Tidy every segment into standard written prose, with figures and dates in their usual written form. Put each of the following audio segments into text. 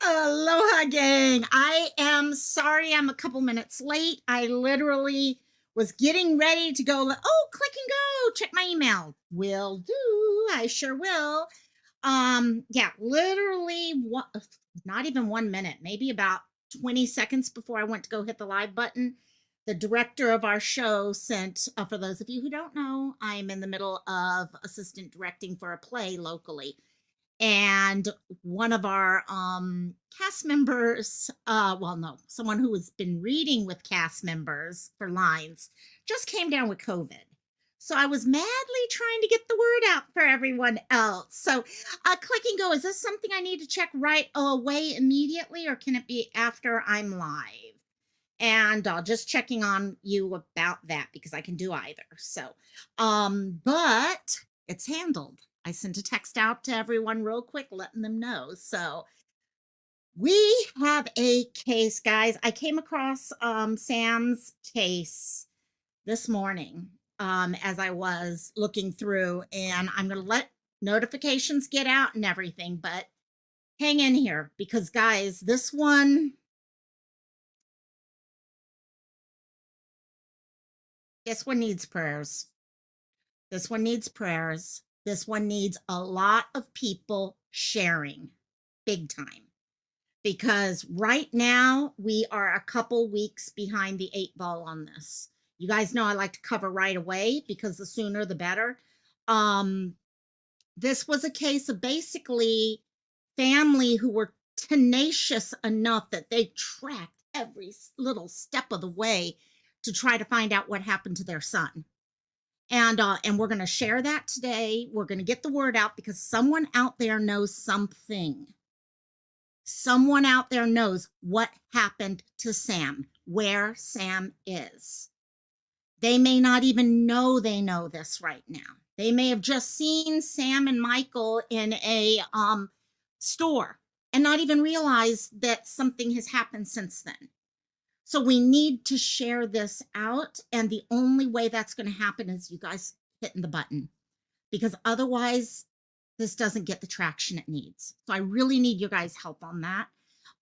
Aloha, gang. I am sorry I'm a couple minutes late. I literally was getting ready to go. Oh, click and go. Check my email. Will do. I sure will. Yeah, literally not even 1 minute, maybe about 20 seconds before I went to go hit the live button. The director of our show sent, for those of you who don't know, I'm in the middle of assistant directing for a play locally, and one of our cast members, well, no, someone who has been reading with cast members for lines, just came down with COVID. So I was madly trying to get the word out for everyone else. So click and go. Is this something I need to check right away immediately, or can it be after I'm live? And just checking on you about that, because I can do either. So, but it's handled. I sent a text out to everyone real quick, letting them know. So we have a case, guys. I came across Sam's case this morning as I was looking through, and I'm going to let notifications get out and everything, but hang in here, because guys, this one needs prayers. This one needs prayers. This one needs a lot of people sharing big time, because right now we are a couple weeks behind the 8 ball on this. You guys know I like to cover right away, because the sooner the better. This was a case of basically family who were tenacious enough that they tracked every little step of the way to try to find out what happened to their son. And we're going to share that today. We're going to get the word out, because someone out there knows something. Someone out there knows what happened to Sam, where Sam is. They may not even know they know this right now. They may have just seen Sam and Michael in a store and not even realize that something has happened since then. So we need to share this out, and the only way that's going to happen is you guys hitting the button, because otherwise this doesn't get the traction it needs. So I really need your guys' help on that.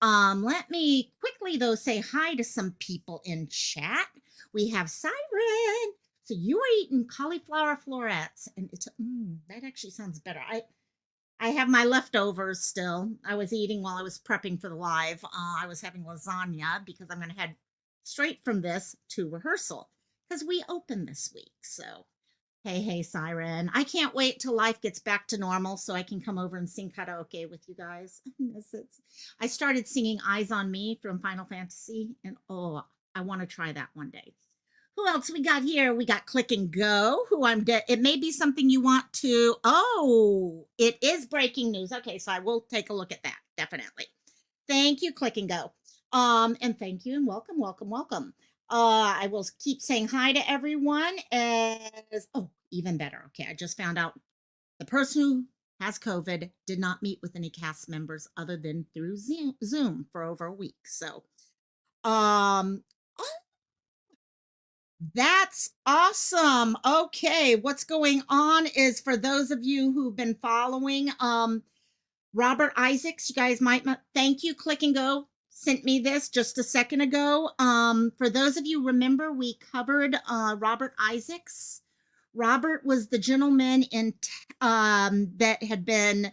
Let me quickly, though, say hi to some people in chat. We have Siren. So you are eating cauliflower florets, and it's that actually sounds better. I have my leftovers still. I was eating while I was prepping for the live. I was having lasagna, because I'm going to head straight from this to rehearsal, because we open this week. So, hey, Siren. I can't wait till life gets back to normal so I can come over and sing karaoke with you guys. I started singing Eyes on Me from Final Fantasy, and oh, I want to try that one day. Who else we got here? We got Click and Go, who it may be something you want to, it is breaking news. Okay, so I will take a look at that, definitely. Thank you, Click and Go. And thank you, and welcome. I will keep saying hi to everyone even better. Okay, I just found out the person who has COVID did not meet with any cast members other than through Zoom for over a week. So, that's awesome. Okay, what's going on is, for those of you who've been following, Robert Isaacs, you guys might not, thank you, Click and Go, sent me this just a second ago. For those of you remember, we covered Robert Isaacs. Robert was the gentleman in that had been,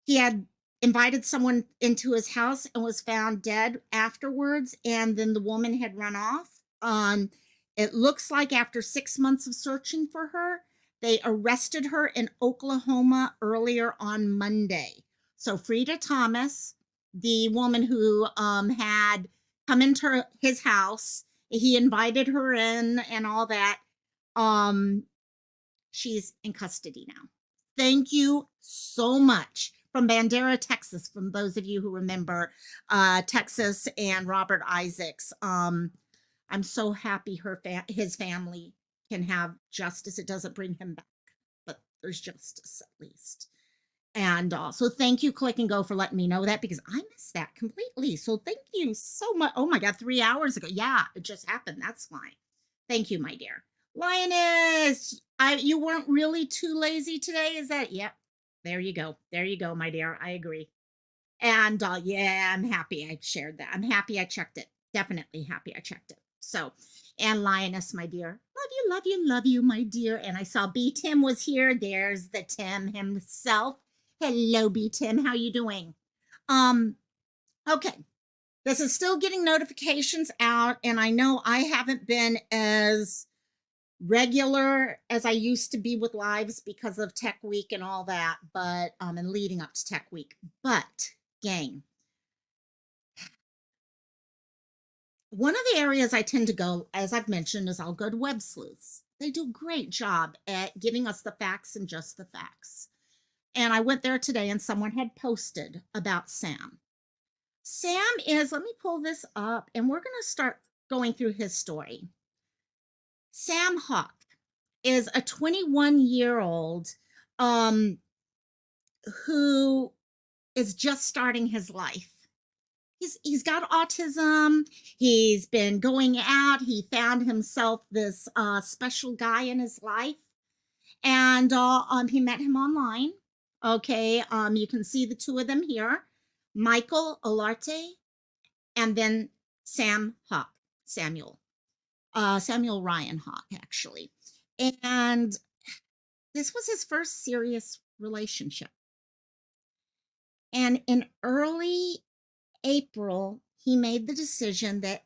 he had invited someone into his house and was found dead afterwards, and then the woman had run off. It looks like after 6 months of searching for her, they arrested her in Oklahoma earlier on Monday. So Frida Thomas, the woman who had come into his house, he invited her in and all that. She's in custody now. Thank you so much. From Bandera, Texas, from those of you who remember Texas and Robert Isaacs. I'm so happy his family can have justice. It doesn't bring him back, but there's justice at least. And so thank you, Click and Go, for letting me know that, because I missed that completely. So thank you so much. Oh my God, 3 hours ago. Yeah, it just happened. That's fine. Thank you, my dear. Lioness, you weren't really too lazy today, is that? Yep. There you go. There you go, my dear. I agree. And yeah, I'm happy I shared that. I'm happy I checked it. Definitely happy I checked it. So, and Lioness, my dear, love you, love you, love you, my dear. And I saw B Tim was here. There's the Tim himself. Hello, B Tim. How you doing? Um, okay. This is still getting notifications out, and I know I haven't been as regular as I used to be with lives because of Tech Week and all that, but and leading up to Tech Week. But gang, one of the areas I tend to go, as I've mentioned, is I'll go to web sleuths. They do a great job at giving us the facts and just the facts. And I went there today and someone had posted about Sam. Sam is, let me pull this up and we're going to start going through his story. Sam Haugh is a 21-year-old who is just starting his life. He's got autism. He's been going out. He found himself this special guy in his life, and he met him online. Okay, you can see the two of them here, Michael Olarte, and then Samuel Ryan Haugh, actually, and this was his first serious relationship. And in early April, he made the decision that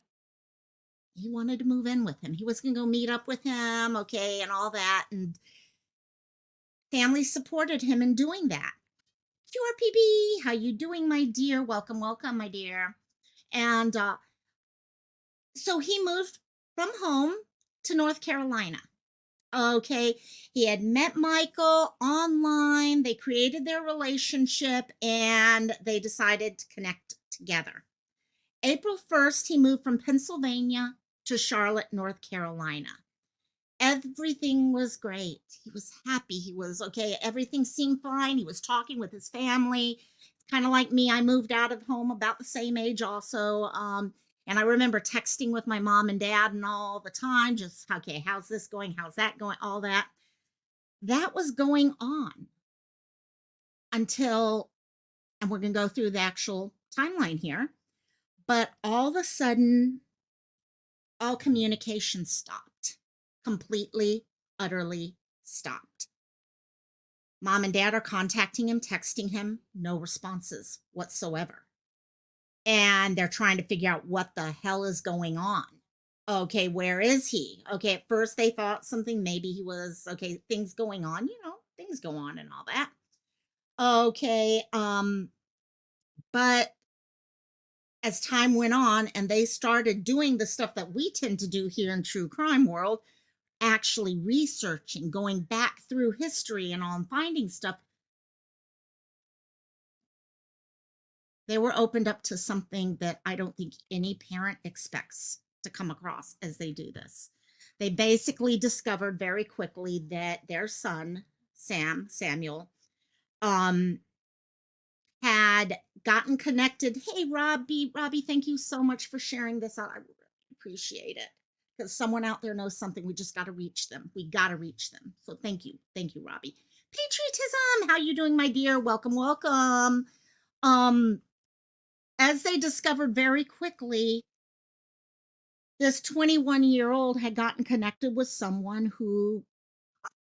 he wanted to move in with him. He was going to go meet up with him, okay, and all that. And family supported him in doing that. Sure, PB, how you doing, my dear? Welcome, welcome, my dear. And so he moved from home to North Carolina. Okay, he had met Michael online. They created their relationship and they decided to connect together. April 1st, he moved from Pennsylvania to Charlotte, North Carolina. Everything was great. He was happy. He was okay. Everything seemed fine. He was talking with his family. Kind of like me, I moved out of home about the same age also. And I remember texting with my mom and dad and all the time, just, okay, how's this going? How's that going? All that. That was going on until, and we're going to go through the actual timeline here, but all of a sudden, all communication stopped. Completely, utterly stopped. Mom and dad are contacting him, texting him, no responses whatsoever. And they're trying to figure out what the hell is going on. Okay, where is he? Okay, at first they thought something, maybe he was, okay, things going on, things go on and all that. Okay, but as time went on and they started doing the stuff that we tend to do here in true crime world, actually researching, going back through history and on finding stuff, they were opened up to something that I don't think any parent expects to come across as they do this. They basically discovered very quickly that their son, Samuel, had gotten connected. Hey, Robbie, thank you so much for sharing this out. I really appreciate it. Because someone out there knows something. We just got to reach them. We got to reach them. So thank you. Thank you, Robbie. Patriotism. How you doing, my dear? Welcome, welcome. As they discovered very quickly, this 21-year-old had gotten connected with someone who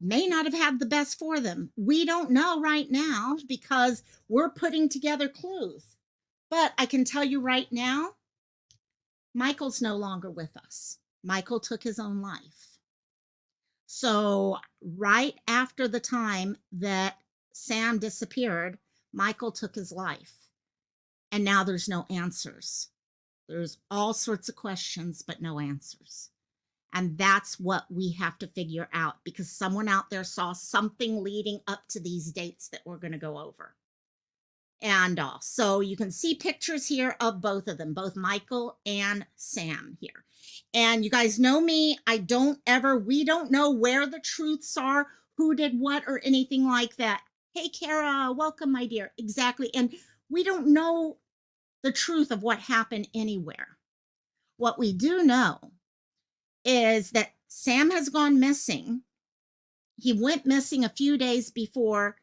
may not have had the best for them. We don't know right now because we're putting together clues. But I can tell you right now, Michael's no longer with us. Michael took his own life. So right after the time that Sam disappeared, Michael took his life. And now there's no answers. There's all sorts of questions, but no answers. And that's what we have to figure out because someone out there saw something leading up to these dates that we're going to go over. And so you can see pictures here of both of them, both Michael and Sam here. And you guys know me. We don't know where the truths are, who did what or anything like that. Hey, Kara, welcome, my dear. Exactly. And we don't know the truth of what happened anywhere. What we do know is that Sam has gone missing. He went missing a few days before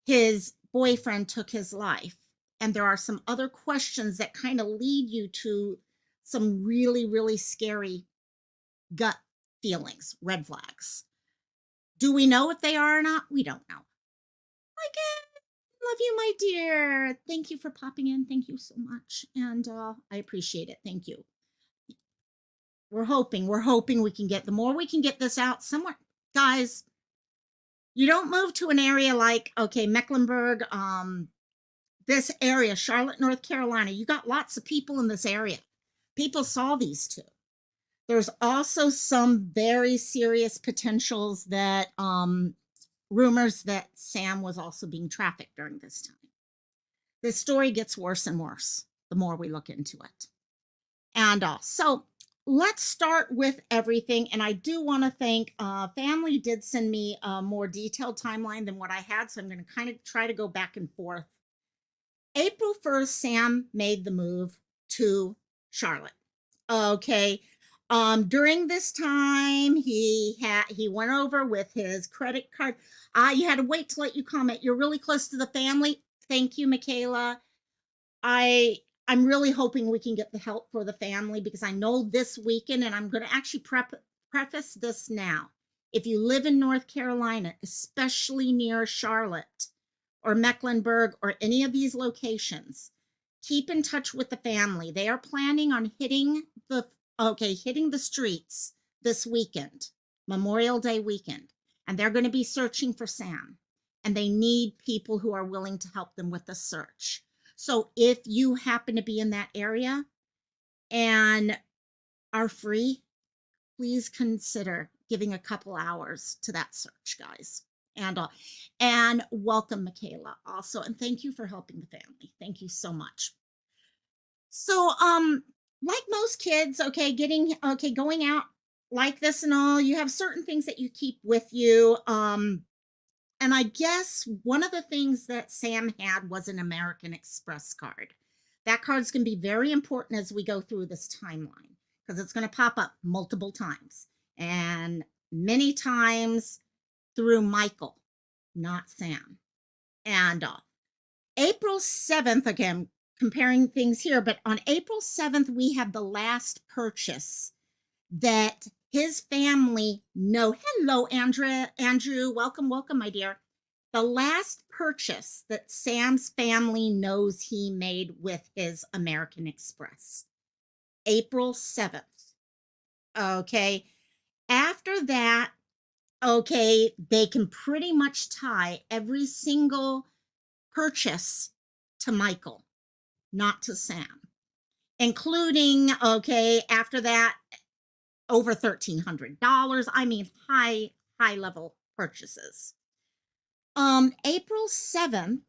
his boyfriend took his life. and there are some other questions that kind of lead you to some really, really scary gut feelings, red flags. Do we know if they are or not? We don't know. Again, love you, my dear. Thank you for popping in. Thank you so much. And I appreciate it. Thank you. We're hoping we can get, the more we can get this out somewhere. Guys, you don't move to an area like, okay, Mecklenburg, this area, Charlotte, North Carolina. You got lots of people in this area. People saw these two. There's also some very serious potentials that rumors that Sam was also being trafficked during this time. This story gets worse and worse the more we look into it. And so let's start with everything. And I do want to thank family did send me a more detailed timeline than what I had. So I'm going to kind of try to go back and forth. April 1st, Sam made the move to Charlotte. Okay. During this time, he went over with his credit card. You had to wait to let you comment. You're really close to the family. Thank you, Michaela. I'm really hoping we can get the help for the family, because I know this weekend, and I'm going to actually preface this now. If you live in North Carolina, especially near Charlotte or Mecklenburg or any of these locations, keep in touch with the family. They are planning on hitting the streets this weekend, Memorial Day weekend, and they're going to be searching for Sam, and they need people who are willing to help them with the search. So if you happen to be in that area and are free, please consider giving a couple hours to that search, guys. And welcome, Michaela, also, and thank you for helping the family. Thank you so much. So like most kids, going out like this and all, you have certain things that you keep with you. And I guess one of the things that Sam had was an American Express card. That card's going to be very important as we go through this timeline, because it's going to pop up multiple times, and many times through Michael, not Sam. And April 7th, again, comparing things here, but on April 7th, we have the last purchase that his family know. Hello, Andrew. Welcome, my dear. The last purchase that Sam's family knows he made with his American Express. April 7th. Okay. After that, okay, they can pretty much tie every single purchase to Michael, not to Sam, including, okay, after that, over $1,300. I mean, high level purchases. April 7th,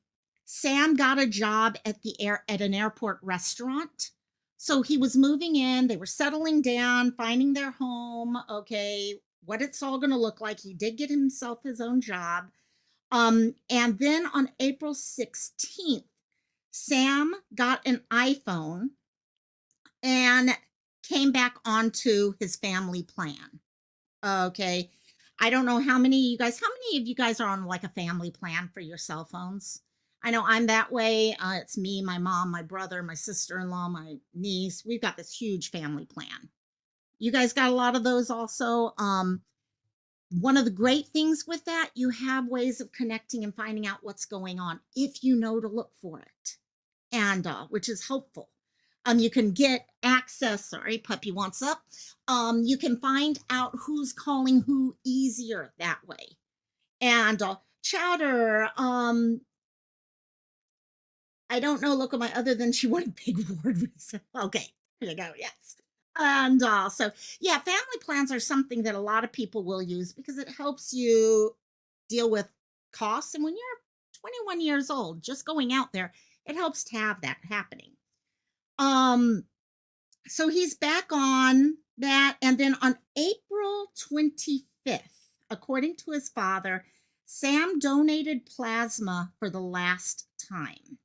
Sam got a job at an airport restaurant. So he was moving in, they were settling down, finding their home, okay, what it's all going to look like. He did get himself his own job. And then on April 16th, Sam got an iPhone and came back onto his family plan. Okay. I don't know how many of you guys are on like a family plan for your cell phones? I know I'm that way. It's me, my mom, my brother, my sister-in-law, my niece. We've got this huge family plan. You guys got a lot of those also. One of the great things with that, you have ways of connecting and finding out what's going on if you know to look for it, and which is helpful. You can get access. Sorry, puppy wants up. You can find out who's calling who easier that way. And Chowder, I don't know, look at my other than she wanted big word reason. Okay, here you go. Yes. And so, yeah, family plans are something that a lot of people will use because it helps you deal with costs. And when you're 21 years old, just going out there, it helps to have that happening. So he's back on that. And then on April 25th, according to his father, Sam donated plasma for the last time.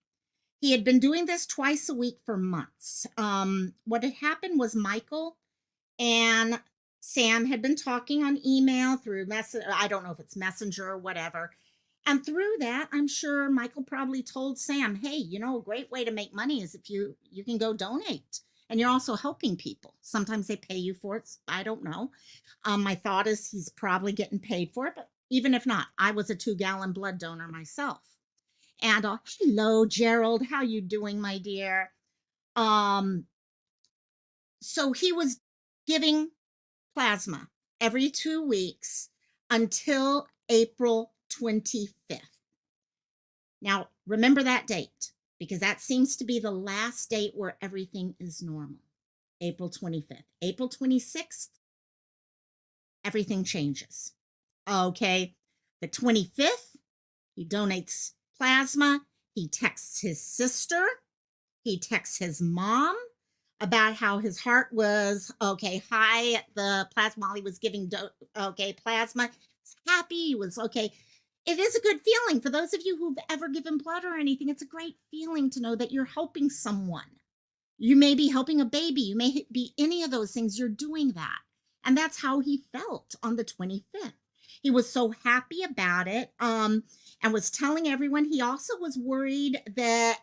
He had been doing this twice a week for months. What had happened was Michael and Sam had been talking on email through I don't know if it's Messenger or whatever. And through that, I'm sure Michael probably told Sam, "Hey, a great way to make money is if you can go donate, and you're also helping people. Sometimes they pay you for it. I don't know. My thought is he's probably getting paid for it, but even if not, I was a 2-gallon blood donor myself. And hello, Gerald, how you doing, my dear? Um, so he was giving plasma every 2 weeks until April 25th. Now, remember that date because that seems to be the last date where everything is normal. April 25th. April 26th, everything changes. Okay. The 25th, he donates plasma. He texts his sister. He texts his mom about how his heart was okay high at the plasma while he was giving plasma. He's happy. He was okay. It is a good feeling for those of you who've ever given blood or anything. It's a great feeling to know that you're helping someone. You may be helping a baby. You may be any of those things. You're doing that. And that's how he felt on the 25th. He was so happy about it, and was telling everyone. He also was worried that,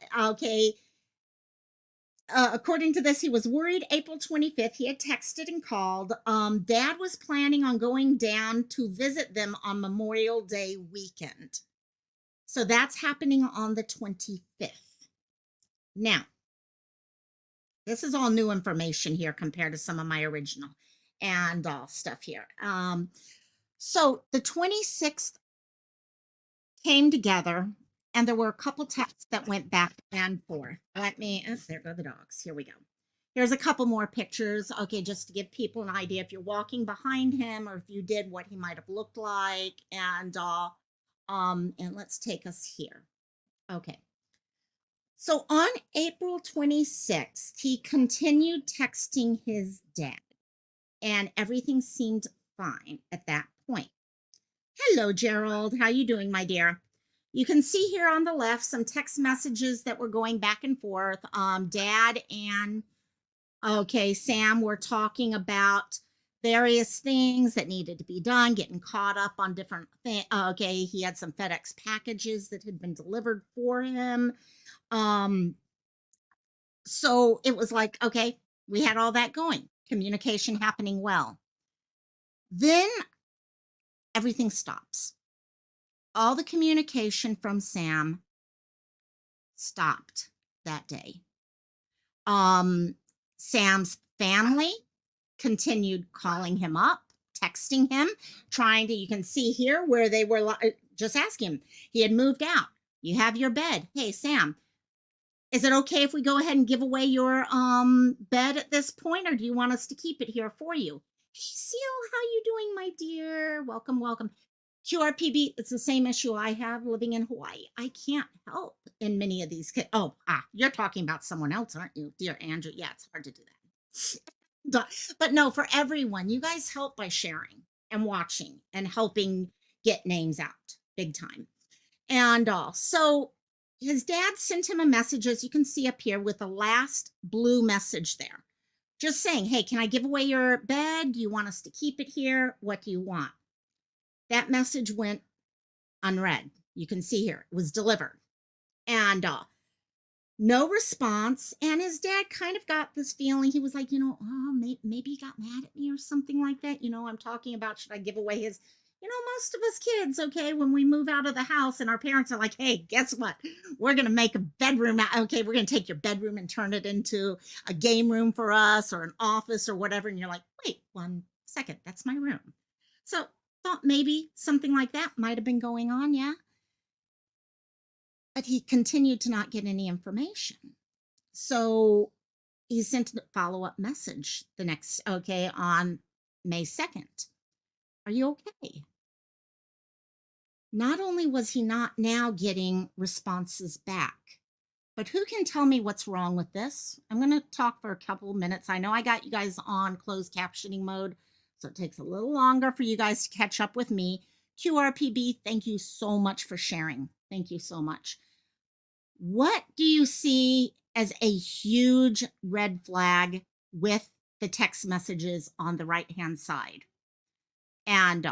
according to this, he was worried April 25th. He had texted and called. Dad was planning on going down to visit them on Memorial Day weekend. So that's happening on the 25th. Now, this is all new information here compared to some of my original and stuff here. So the 26th came together, and there were a couple texts that went back and forth. There go the dogs. Here we go. Here's a couple more pictures. Okay, just to give people an idea if you're walking behind him or if you did, what he might have looked like. And let's take us here. Okay. So on April 26th, he continued texting his dad, and everything seemed fine at that point. Hello, Gerald. How you doing, my dear? You can see here on the left some text messages that were going back and forth. Dad and Sam were talking about various things that needed to be done, getting caught up on different things. He had some FedEx packages that had been delivered for him. So it was like, okay, we had all that going, communication happening well. Then everything stops. All the communication from Sam stopped that day. Sam's family continued calling him up, texting him, you can see here where they were just asking him. He had moved out. You have your bed. Hey, Sam, is it okay if we go ahead and give away your bed at this point, or do you want us to keep it here for you? Hey, Seal, how you doing, my dear? Welcome, welcome. QRPB, it's the same issue I have living in Hawaii. I can't help in many of these kids. You're talking about someone else, aren't you, dear Andrew? Yeah, it's hard to do that. But no, for everyone, you guys help by sharing and watching and helping get names out big time. And so his dad sent him a message, as you can see up here, with the last blue message there. Just saying, hey, can I give away your bed? Do you want us to keep it here? What do you want? That message went unread. You can see here, it was delivered. And no response. And his dad kind of got this feeling. He was like, maybe he got mad at me or something like that. I'm talking about, should I give away his, most of us kids, okay, when we move out of the house and our parents are like, hey, guess what? We're going to make a bedroom. Okay, we're going to take your bedroom and turn it into a game room for us or an office or whatever. And you're like, wait 1 second, that's my room. So thought maybe something like that might have been going on, yeah. But he continued to not get any information. So he sent a follow-up message on May 2nd. Are you okay? Not only was he not now getting responses back, but who can tell me what's wrong with this? I'm going to talk for a couple of minutes. I know I got you guys on closed captioning mode, so it takes a little longer for you guys to catch up with me. QRPB, thank you so much for sharing. Thank you so much. What do you see as a huge red flag with the text messages on the right-hand side? And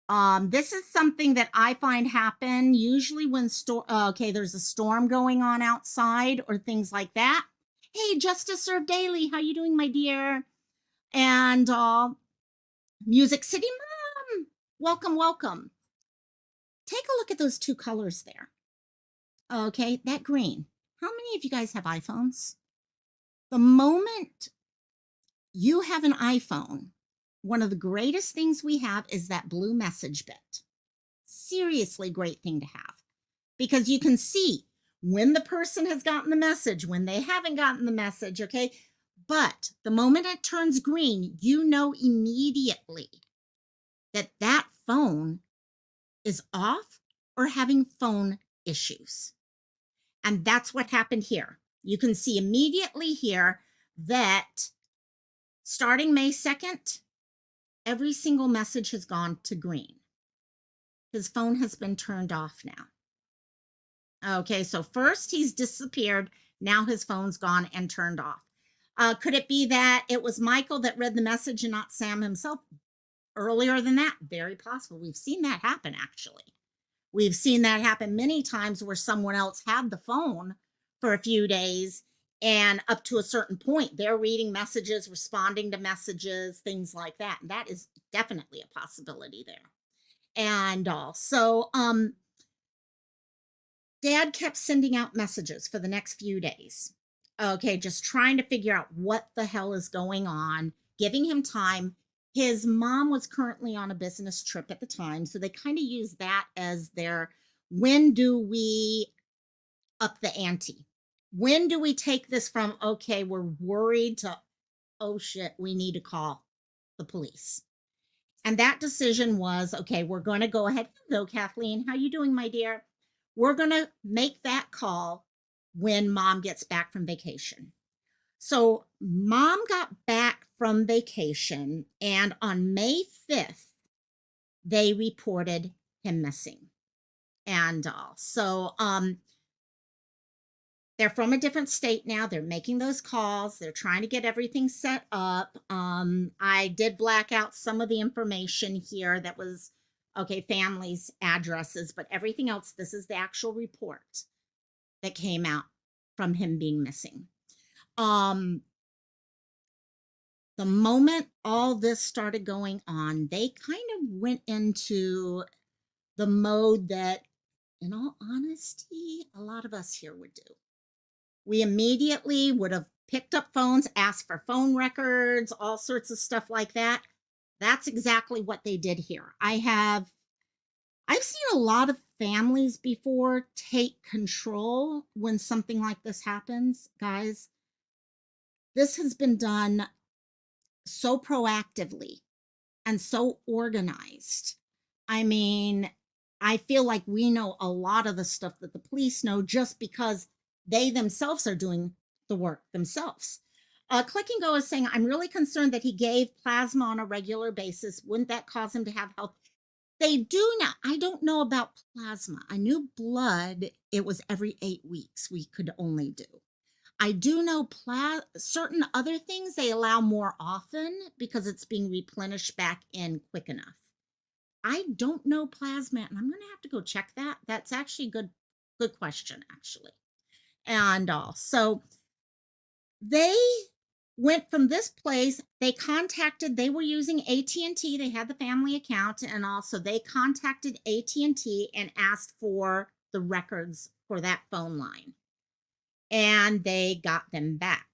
This is something that I find happen usually when okay, there's a storm going on outside or things like that. Hey, Justice Served Daily, how you doing, my dear? And Music City Mom, welcome, welcome. Take a look at those two colors there. Okay, that green. How many of you guys have iPhones? The moment you have an iPhone, one of the greatest things we have is that blue message bit. Seriously great thing to have because you can see when the person has gotten the message, when they haven't gotten the message, okay? But the moment it turns green, you know immediately that that phone is off or having phone issues. And that's what happened here. You can see immediately here that starting May 2nd, every single message has gone to green. His phone has been turned off now. Okay, so first he's disappeared. Now his phone's gone and turned off. Could it be that it was Michael that read the message and not Sam himself earlier than that? Very possible. We've seen that happen, actually. We've seen that happen many times where someone else had the phone for a few days and up to a certain point, they're reading messages, responding to messages, things like that. And that is definitely a possibility there. And also, Dad kept sending out messages for the next few days. Okay, just trying to figure out what the hell is going on, giving him time. His mom was currently on a business trip at the time, so they kind of use that as their when do we up the ante? When do we take this from, okay, we're worried to, oh shit, we need to call the police? And that decision was, okay, we're going to go ahead. Hello, Kathleen. How you doing, my dear? We're going to make that call when mom gets back from vacation. So mom got back from vacation, and on May 5th, they reported him missing. And they're from a different state now. They're making those calls. They're trying to get everything set up. I did black out some of the information here that was, okay, families, addresses, but everything else, this is the actual report that came out from him being missing. The moment all this started going on, they kind of went into the mode that, in all honesty, a lot of us here would do. We immediately would have picked up phones, asked for phone records, all sorts of stuff like that. That's exactly what they did here. I've seen a lot of families before take control when something like this happens, guys. This has been done so proactively and so organized. I mean, I feel like we know a lot of the stuff that the police know just because they themselves are doing the work themselves. Click and Go is saying, I'm really concerned that he gave plasma on a regular basis. Wouldn't that cause him to have health? They do not. I don't know about plasma. I knew blood, it was every 8 weeks we could only do. I do know certain other things they allow more often because it's being replenished back in quick enough. I don't know plasma, and I'm going to have to go check that. That's actually good question, actually. And so they went from this place. They were using AT&T. They had the family account, and also they contacted AT&T and asked for the records for that phone line. And they got them back.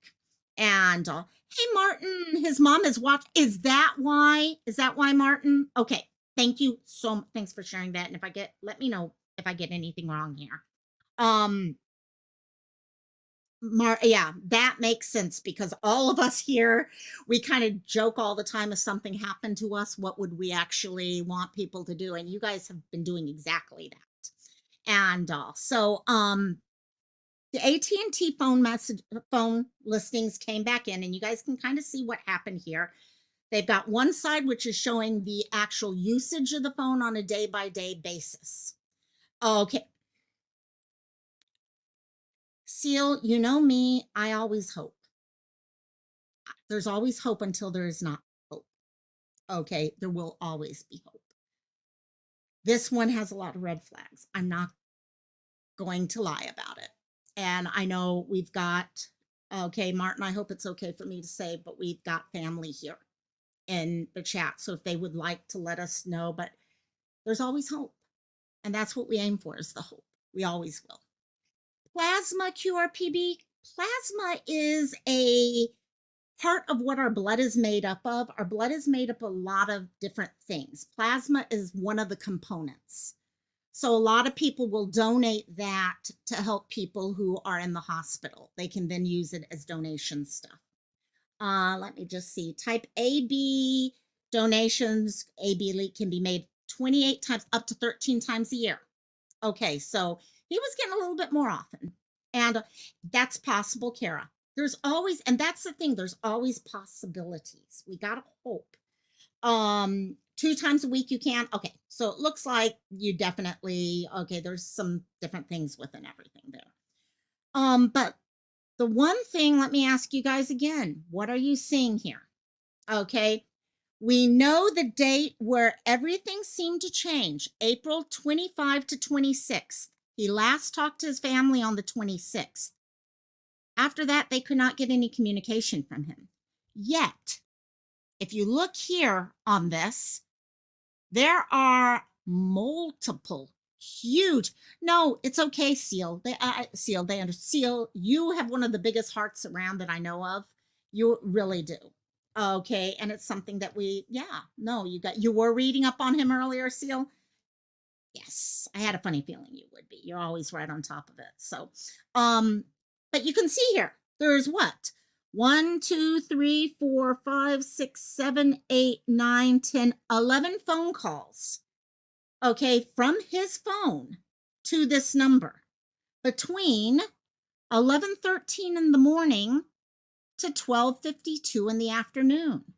And hey, Martin, his mom has watched. Is that why? Is that why, Martin? Okay. Thank you so much. Thanks for sharing that. And let me know if I get anything wrong here. Yeah, that makes sense because all of us here, we kind of joke all the time if something happened to us, what would we actually want people to do? And you guys have been doing exactly that. And the AT&T phone listings came back in, and you guys can kind of see what happened here. They've got one side which is showing the actual usage of the phone on a day-by-day basis. Okay. Seal, you know me, I always hope. There's always hope until there is not hope. Okay, there will always be hope. This one has a lot of red flags. I'm not going to lie about it. And I know we've got, okay, Martin, I hope it's okay for me to say, but we've got family here in the chat. So if they would like to let us know, but there's always hope. And that's what we aim for, is the hope. We always will. Plasma QRPB. Plasma is a part of what our blood is made up of. Our blood is made up of a lot of different things. Plasma is one of the components. So a lot of people will donate that to help people who are in the hospital. They can then use it as donation stuff. Let me just see. Type AB donations, AB can be made 28 times, up to 13 times a year. Okay, so he was getting a little bit more often. And that's possible, Kara. There's always, and that's the thing, there's always possibilities. We got to hope. 2 times a week you can. Okay, so it looks like you definitely, okay, there's some different things within everything there. But the one thing, let me ask you guys again, what are you seeing here? Okay, we know the date where everything seemed to change, April 25 to 26th. He last talked to his family on the 26th. After that, they could not get any communication from him. Yet, if you look here on this, there are multiple huge, no, it's okay, Seal. Seal, you have one of the biggest hearts around that I know of. You really do. Okay, and it's something that you were reading up on him earlier, Seal. Yes, I had a funny feeling you would be. You're always right on top of it. So, but you can see here, there's what? 1, 2, 3, 4, 5, 6, 7, 8, 9, 10, 11 phone calls. Okay, from his phone to this number between 11:13 in the morning to 12:52 in the afternoon.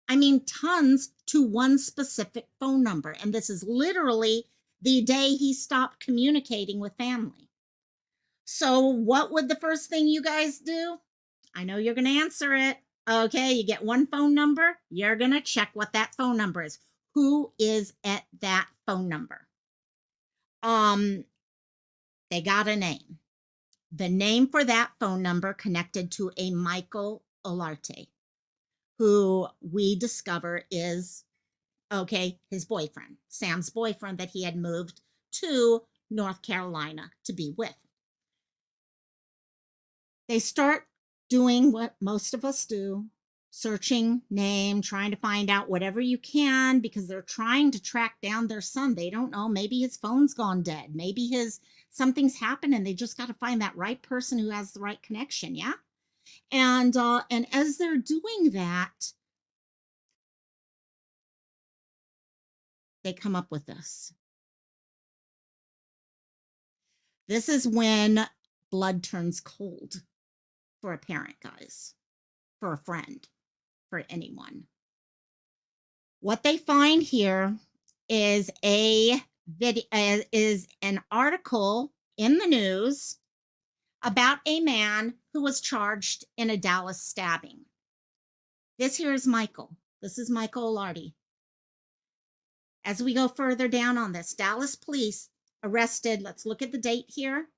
I mean, tons to one specific phone number. And this is literally the day he stopped communicating with family. So what would the first thing you guys do? I know you're going to answer it. Okay, you get one phone number. You're going to check what that phone number is. Who is at that phone number? They got a name. The name for that phone number connected to a Michael Olarte, who we discover is, okay, his boyfriend, Sam's boyfriend that he had moved to North Carolina to be with. They start doing what most of us do, searching name, trying to find out whatever you can, because they're trying to track down their son. They don't know, maybe his phone's gone dead, maybe something's happened, and they just got to find that right person who has the right connection. Yeah. And as they're doing that, they come up with this. This is when blood turns cold for a parent, guys, for a friend, for anyone. What they find here is is an article in the news about a man who was charged in a Dallas stabbing. This here is Michael. This is Michael Olarte. As we go further down on this, Dallas police arrested, let's look at the date here.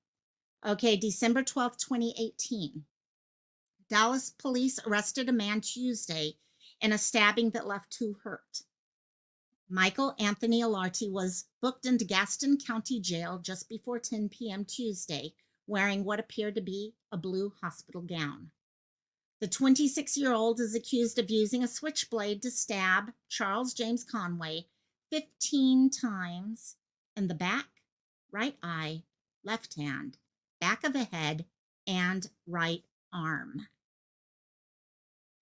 Okay, December 12th, 2018. Dallas police arrested a man Tuesday in a stabbing that left 2 hurt. Michael Anthony Olarte was booked into Gaston County Jail just before 10 p.m. Tuesday, wearing what appeared to be a blue hospital gown. The 26-year-old is accused of using a switchblade to stab Charles James Conway 15 times in the back, right eye, left hand, back of the head, and right arm.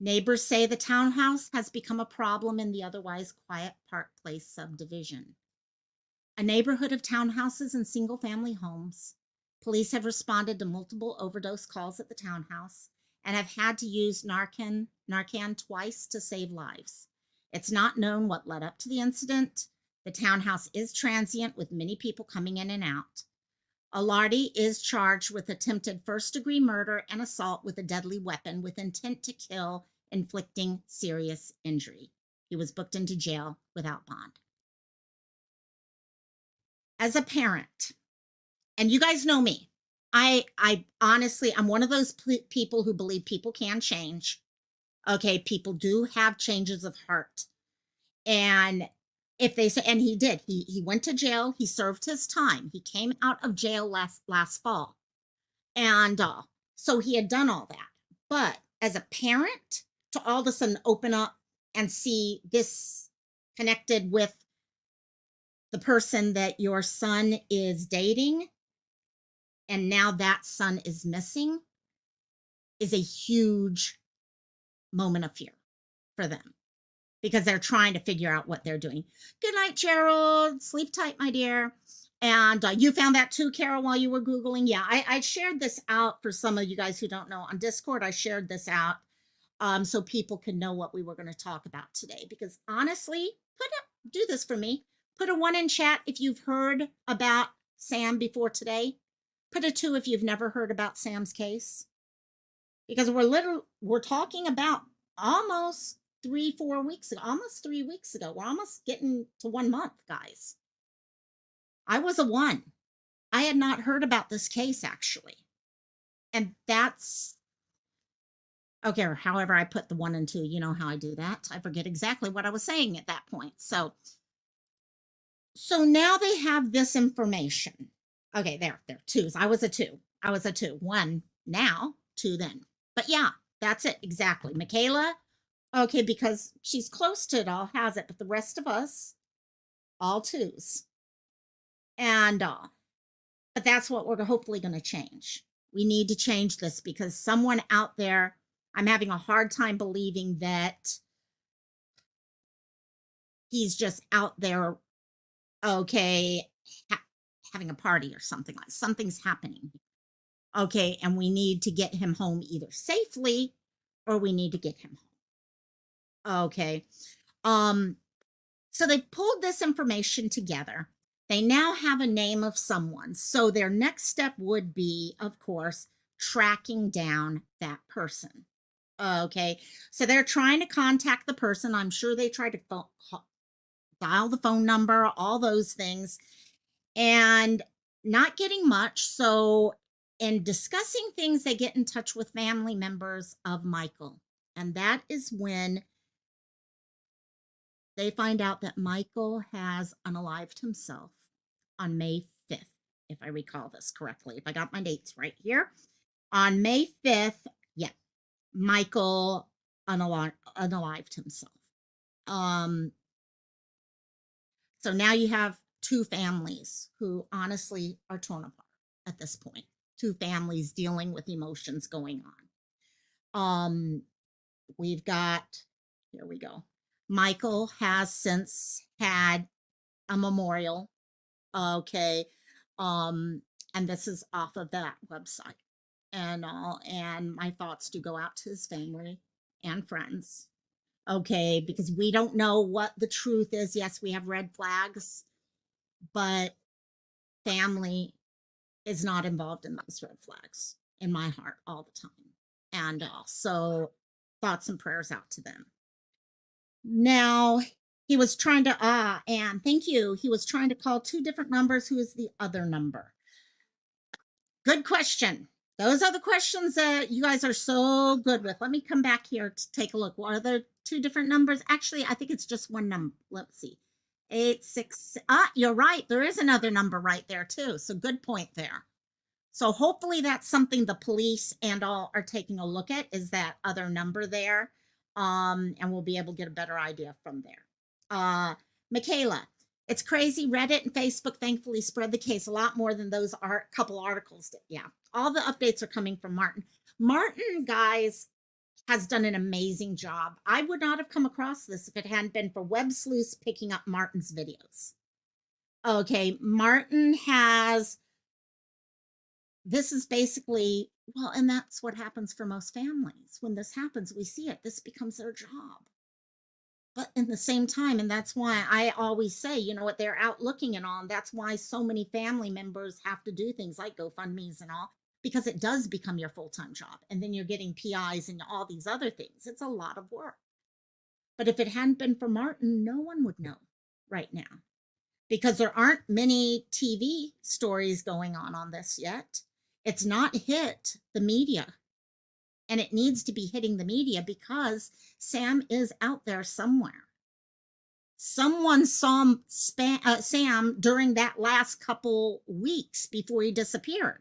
Neighbors say the townhouse has become a problem in the otherwise quiet Park Place subdivision, a neighborhood of townhouses and single-family homes. Police have responded to multiple overdose calls at the townhouse and have had to use Narcan twice to save lives. It's not known what led up to the incident. The townhouse is transient, with many people coming in and out. Olarte is charged with attempted first-degree murder and assault with a deadly weapon with intent to kill, inflicting serious injury. He was booked into jail without bond. as a parent, and you guys know me, I honestly, I'm one of those people who believe people can change. Okay, people do have changes of heart. And if they say, and he did, he went to jail, he served his time. He came out of jail last fall. And so he had done all that. But as a parent, to all of a sudden open up and see this connected with the person that your son is dating, and now that son is missing, is a huge moment of fear for them because they're trying to figure out what they're doing. Good night, Gerald. Sleep tight, my dear. And you found that too, Carol, while you were Googling. Yeah, I shared this out for some of you guys who don't know on Discord. I shared this out so people can know what we were going to talk about today. Because honestly, do this for me. Put a 1 in chat if you've heard about Sam before today. Put a 2 if you've never heard about Sam's case. Because we're talking about almost 3-4 weeks ago, almost 3 weeks ago. We're almost getting to 1 month, guys. I was a 1. I had not heard about this case actually. And that's okay, or however I put the 1 and 2, you know how I do that. I forget exactly what I was saying at that point. So now they have this information. Okay, they're 2s. I was a 2. 1 now, 2 then. But yeah, that's it exactly. Michaela, okay, because she's close to it all, has it, but the rest of us, all 2s. And but that's what we're hopefully going to change. We need to change this because someone out there, I'm having a hard time believing that he's just out there, okay, having a party or something. Like something's happening. Okay, and we need to get him home either safely or we need to get him home. Okay. So they pulled this information together. They now have a name of someone. So their next step would be, of course, tracking down that person. Okay. So they're trying to contact the person. I'm sure they tried to dial the phone number, all those things, and not getting much. So in discussing things, they get in touch with family members of Michael. And that is when they find out that Michael has unalived himself on May 5th, if I recall this correctly, if I got my dates right here. On May 5th, yeah, Michael unalived himself. So now you have 2 families who honestly are torn apart at this point. 2 families dealing with emotions going on. We've got, here we go. Michael has since had a memorial. Okay. And this is off of that website. And my thoughts do go out to his family and friends. Okay, because we don't know what the truth is. Yes, we have red flags, but family is not involved in those red flags in my heart all the time. And so thoughts and prayers out to them. Now, he was trying to, and thank you. He was trying to call 2 different numbers. Who is the other number? Good question. Those are the questions that you guys are so good with. Let me come back here to take a look. What are the 2 different numbers? Actually, I think it's just one number. Let's see. 86. You're right. There is another number right there too. So good point there. So hopefully that's something the police and all are taking a look at, is that other number there. And we'll be able to get a better idea from there. Michaela, it's crazy. Reddit and Facebook thankfully spread the case a lot more than those couple articles did. Yeah, all the updates are coming from Martin. Martin, guys, has done an amazing job. I would not have come across this if it hadn't been for Web Sleuths picking up Martin's videos. Okay, Martin has, this is basically, well, and that's what happens for most families. When this happens, we see it. This becomes their job. But in the same time, and that's why I always say, you know what, they're out looking and all. And that's why so many family members have to do things like GoFundMe's and all, because it does become your full-time job. And then you're getting PIs and all these other things. It's a lot of work. But if it hadn't been for Martin, no one would know right now. because there aren't many TV stories going on this yet. It's not hit the media, and it needs to be hitting the media because Sam is out there somewhere. Someone saw Sam during that last couple weeks before he disappeared.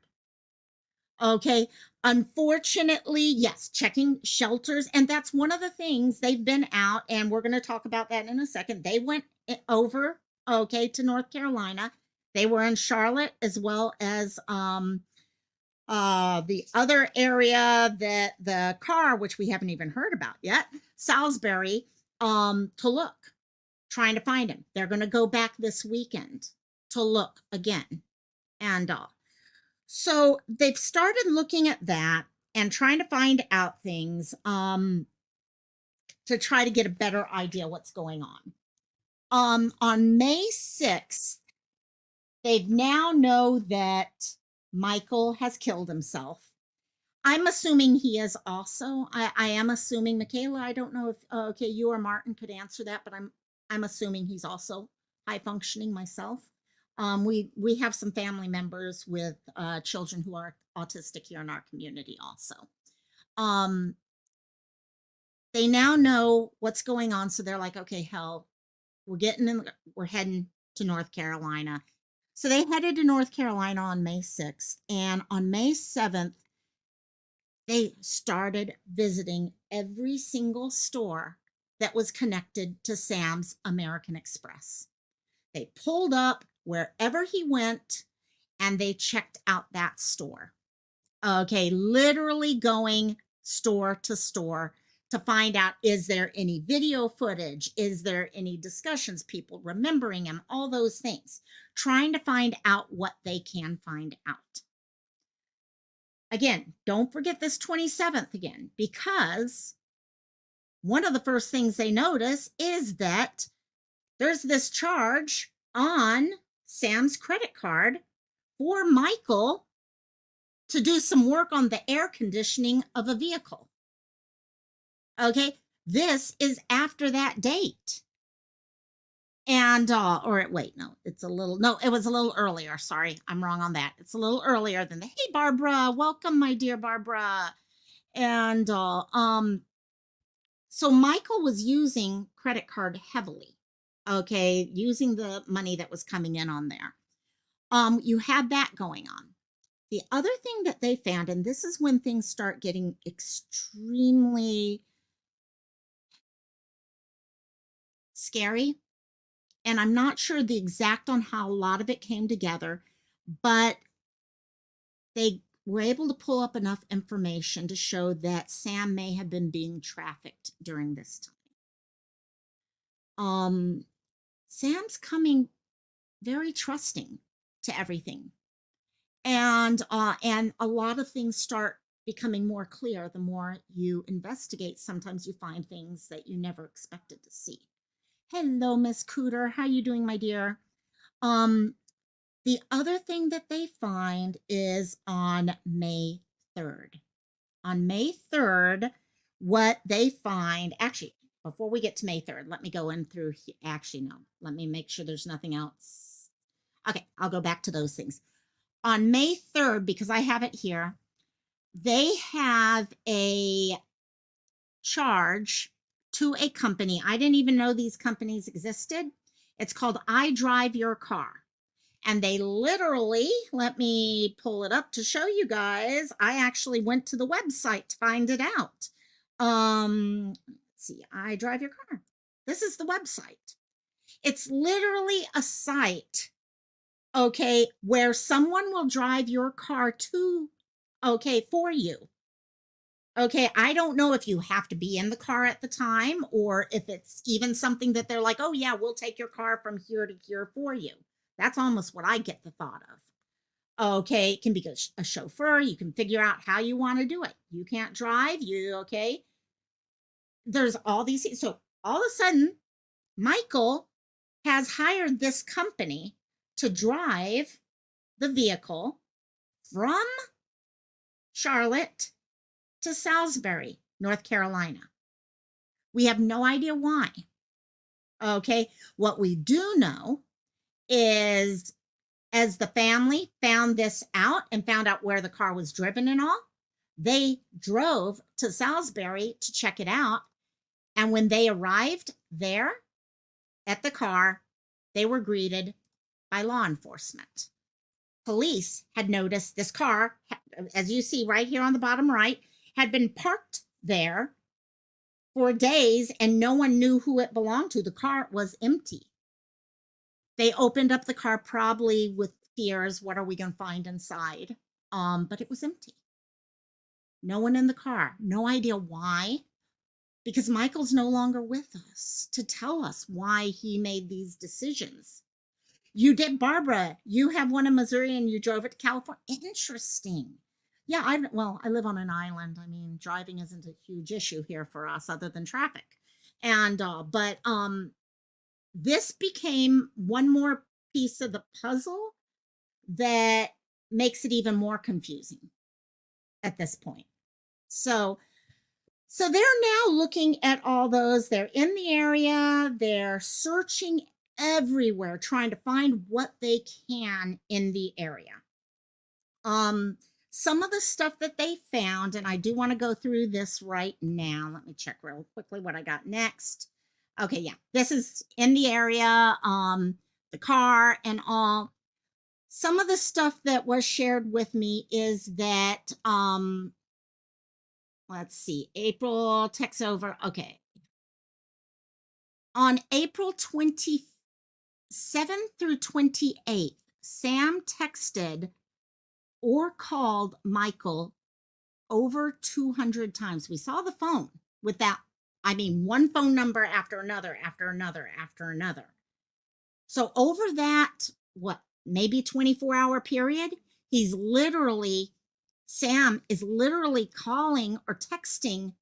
Okay. Unfortunately, yes, checking shelters. And that's one of the things they've been out. And we're going to talk about that in a second. They went over, okay, to North Carolina. They were in Charlotte as well as the other area that the car, which we haven't even heard about yet, Salisbury, to look, trying to find him. They're going to go back this weekend to look again. And so they've started looking at that and trying to find out things to try to get a better idea what's going on. On May 6th, they now know that Michael has killed himself. I'm assuming he is also. I am assuming, Michaela, I don't know if okay, you or Martin could answer that, but I'm assuming he's also high functioning myself. We have some family members with children who are autistic here in our community also. They now know what's going on, so they're like, okay, hell, we're heading to North Carolina. So they headed to North Carolina on May 6th, and on May 7th, they started visiting every single store that was connected to Sam's American Express. They pulled up wherever he went and they checked out that store. Okay, literally going store to store to find out, is there any video footage? Is there any discussions, people remembering him, all those things, trying to find out what they can find out. Again, don't forget this 27th again, because one of the first things they notice is that there's this charge on Sam's credit card for Michael to do some work on the air conditioning of a vehicle. Okay, this is after that date. And, wait, no, it was a little earlier. Sorry, I'm wrong on that. It's a little earlier than hey, Barbara, welcome, my dear Barbara. And, so Michael was using credit card heavily. Okay, using the money that was coming in on there. You had that going on. The other thing that they found, and this is when things start getting extremely scary, and I'm not sure the exact on how a lot of it came together, but they were able to pull up enough information to show that Sam may have been being trafficked during this time. Sam's coming very trusting to everything. And a lot of things start becoming more clear the more you investigate. Sometimes you find things that you never expected to see. Hello, Miss Cooter. How you doing, my dear? The other thing that they find is on May 3rd. On May 3rd, what they find, actually, before we get to May 3rd, let me go in through, actually, no, let me make sure there's nothing else. Okay, I'll go back to those things. On May 3rd, because I have it here, they have a charge to a company. I didn't even know these companies existed. It's called I Drive Your Car. And they literally, let me pull it up to show you guys. I actually went to the website to find it out. Let's see, I Drive Your Car. This is the website. It's literally a site, okay, where someone will drive your car to, okay, for you. Okay, I don't know if you have to be in the car at the time or if it's even something that they're like, oh yeah, we'll take your car from here to here for you. That's almost what I get the thought of. Okay, it can be a chauffeur. You can figure out how you want to do it. You can't drive, okay? There's all these things. So all of a sudden, Michael has hired this company to drive the vehicle from Charlotte to Salisbury, North Carolina. We have no idea why. Okay, what we do know is as the family found this out and found out where the car was driven and all, they drove to Salisbury to check it out. And when they arrived there at the car, they were greeted by law enforcement. Police had noticed this car, as you see right here on the bottom right, had been parked there for days and no one knew who it belonged to. The car was empty. They opened up the car probably with fears, what are we going to find inside? But it was empty. No one in the car. No idea why. Because Michael's no longer with us to tell us why he made these decisions. You did, Barbara, you have one in Missouri and you drove it to California. Interesting. Yeah, I live on an island. I mean, driving isn't a huge issue here for us other than traffic. And, this became one more piece of the puzzle that makes it even more confusing at this point. So they're now looking at all those. They're in the area. They're searching everywhere, trying to find what they can in the area. Some of the stuff that they found, and I do want to go through this right now. Let me check real quickly what I got next. Okay, yeah, this is in the area, the car and all. Some of the stuff that was shared with me is that, let's see, April texts over. Okay. On April 27th through 28th, Sam texted or called Michael over 200 times. We saw the phone with that. I mean, one phone number after another, after another, after another. So over that, maybe 24-hour period, Sam is literally calling or texting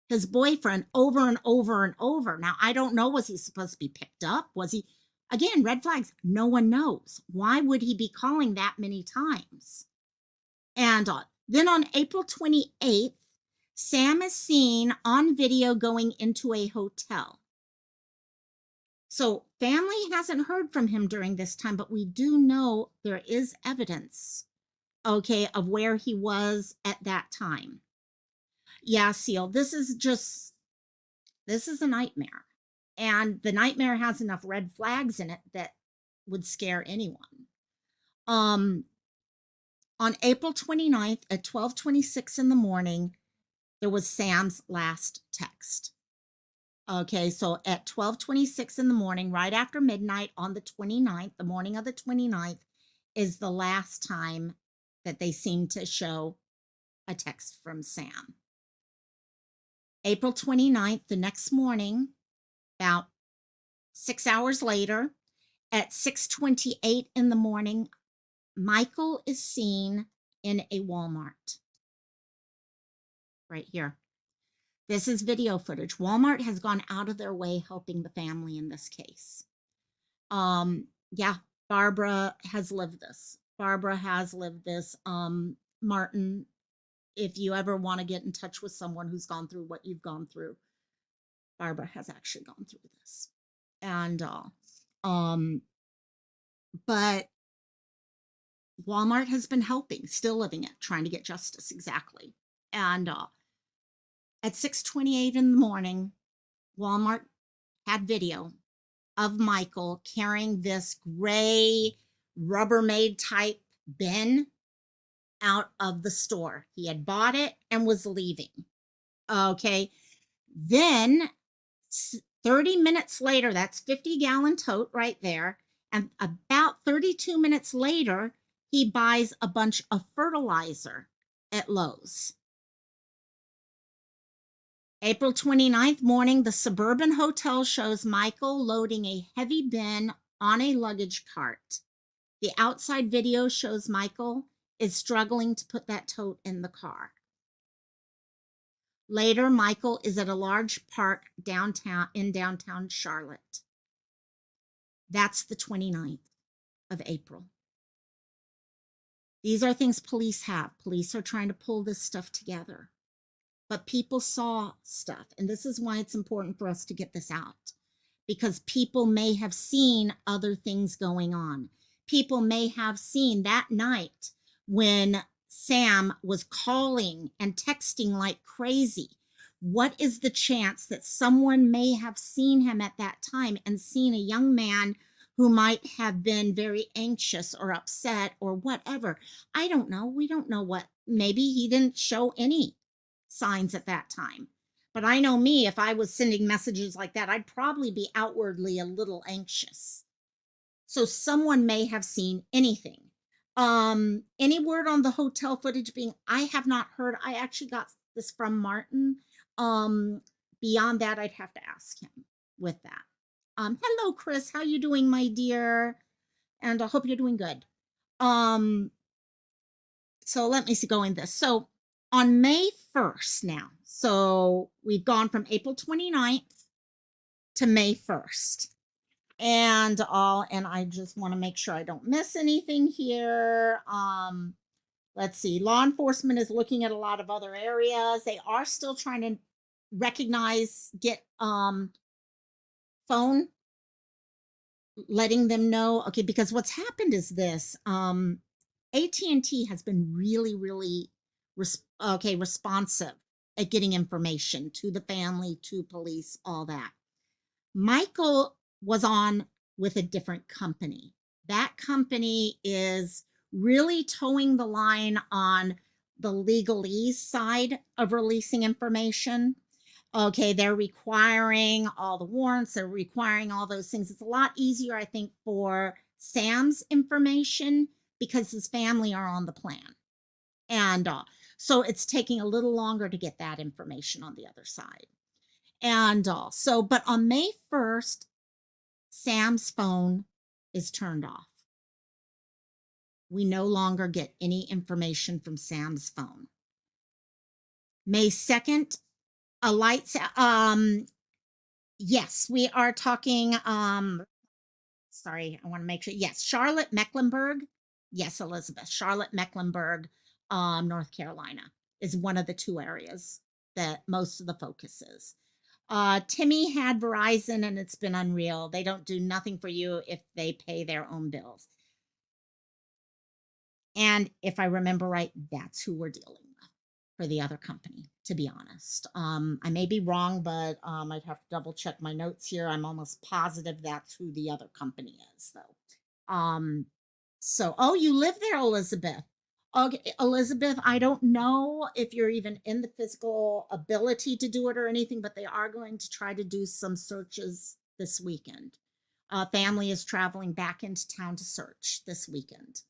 his boyfriend over and over and over. Now, I don't know, was he supposed to be picked up? Was he, again, red flags, no one knows. Why would he be calling that many times? And then on April 28th, Sam is seen on video going into a hotel. So family hasn't heard from him during this time, but we do know there is evidence, okay, of where he was at that time. Yeah, Seal, this is a nightmare. And the nightmare has enough red flags in it that would scare anyone. On April 29th at 12:26 in the morning, there was Sam's last text. Okay, so at 12:26 in the morning, right after midnight on the 29th, the morning of the 29th, is the last time that they seem to show a text from Sam. April 29th, the next morning, about 6 hours later, at 6:28 in the morning, Michael is seen in a Walmart. Right here. This is video footage. Walmart has gone out of their way helping the family in this case. Yeah, Barbara has lived this. Martin, if you ever want to get in touch with someone who's gone through what you've gone through, Barbara has actually gone through this. And, but Walmart has been helping, still living it, trying to get justice, exactly. And at 6:28 in the morning, Walmart had video of Michael carrying this gray Rubbermaid type bin out of the store. He had bought it and was leaving. Okay. Then 30 minutes later, that's 50-gallon tote right there. And about 32 minutes later, he buys a bunch of fertilizer at Lowe's. April 29th morning, the suburban hotel shows Michael loading a heavy bin on a luggage cart. The outside video shows Michael is struggling to put that tote in the car. Later, Michael is at a large park in downtown Charlotte. That's the 29th of April. These are things police have. Police are trying to pull this stuff together. But people saw stuff, and this is why it's important for us to get this out. because people may have seen other things going on. People may have seen that night when Sam was calling and texting like crazy. What is the chance that someone may have seen him at that time and seen a young man who might have been very anxious or upset or whatever? I don't know. We don't know what. Maybe he didn't show any signs at that time. But I know me, if I was sending messages like that, I'd probably be outwardly a little anxious. So someone may have seen anything. Any word on the hotel footage being, I have not heard. I actually got this from Martin. Um, Beyond that, I'd have to ask him with that. Hello, Chris. How you doing, my dear? And I hope you're doing good. So let me see, go in this. So on May 1st now, so we've gone from April 29th to May 1st. And I just want to make sure I don't miss anything here. Let's see. Law enforcement is looking at a lot of other areas. They are still trying to get phone, letting them know. Okay, because what's happened is this. AT&T has been really, really responsive at getting information to the family, to police, all that. Michael was on with a different company. That company is really towing the line on the legalese side of releasing information. Okay, they're requiring all the warrants, they're requiring all those things. It's a lot easier, I think, for Sam's information because his family are on the plan. And so it's taking a little longer to get that information on the other side. And but on May 1st, Sam's phone is turned off. We no longer get any information from Sam's phone. May 2nd, a lights, yes, we are talking, sorry, I want to make sure. Yes, Charlotte-Mecklenburg. Yes, Elizabeth, Charlotte-Mecklenburg, North Carolina is one of the two areas that most of the focus is. Timmy had Verizon and it's been unreal. They don't do nothing for you if they pay their own bills. And if I remember right, that's who we're dealing with for the other company, to be honest. I may be wrong, but I'd have to double check my notes here. I'm almost positive that's who the other company is, though. So, oh, you live there, Elizabeth. Okay, Elizabeth, I don't know if you're even in the physical ability to do it or anything, but they are going to try to do some searches this weekend. Family is traveling back into town to search this weekend.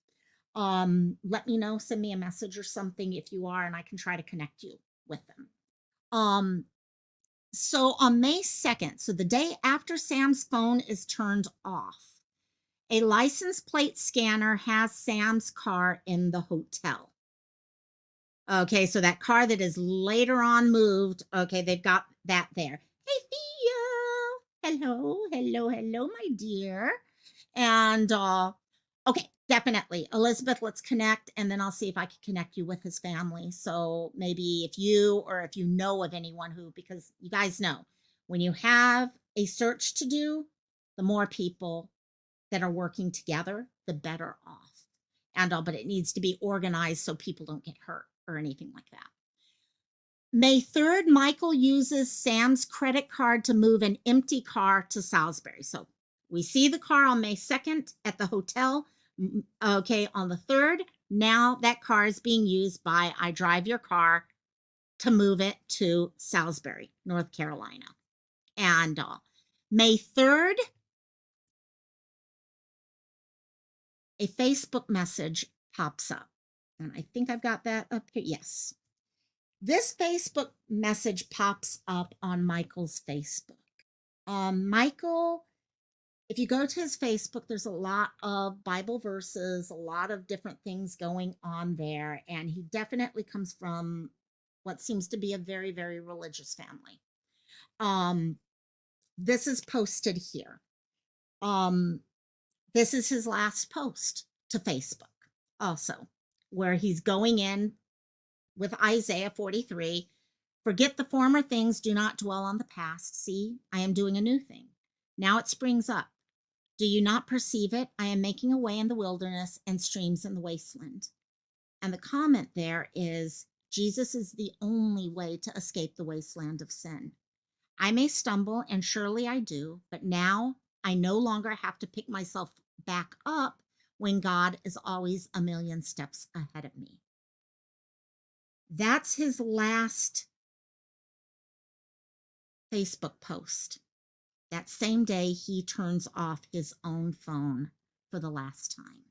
Let me know, send me a message or something if you are, and I can try to connect you with them. So on May 2nd, so the day after Sam's phone is turned off, a license plate scanner has Sam's car in the hotel. Okay, so that car that is later on moved, okay, they've got that there. Hey, Theo. Hello, my dear. And okay, definitely. Elizabeth, let's connect, and then I'll see if I can connect you with his family. So maybe if you know of anyone who, because you guys know, when you have a search to do, the more people that are working together, the better off. And but it needs to be organized so people don't get hurt or anything like that. May 3rd, Michael uses Sam's credit card to move an empty car to Salisbury. So we see the car on May 2nd at the hotel. Okay, on the 3rd, now that car is being used by I Drive Your Car to move it to Salisbury, North Carolina. And May 3rd, a Facebook message pops up. And I think I've got that up here. Yes. This Facebook message pops up on Michael's Facebook. Michael, if you go to his Facebook, there's a lot of Bible verses, a lot of different things going on there. And he definitely comes from what seems to be a very, very religious family. This is posted here. This is his last post to Facebook also, where he's going in with Isaiah 43. Forget the former things, do not dwell on the past. See, I am doing a new thing. Now it springs up. Do you not perceive it? I am making a way in the wilderness and streams in the wasteland. And the comment there is Jesus is the only way to escape the wasteland of sin. I may stumble, and surely I do, but now I no longer have to pick myself back up when God is always a million steps ahead of me. That's his last Facebook post. That same day, he turns off his own phone for the last time.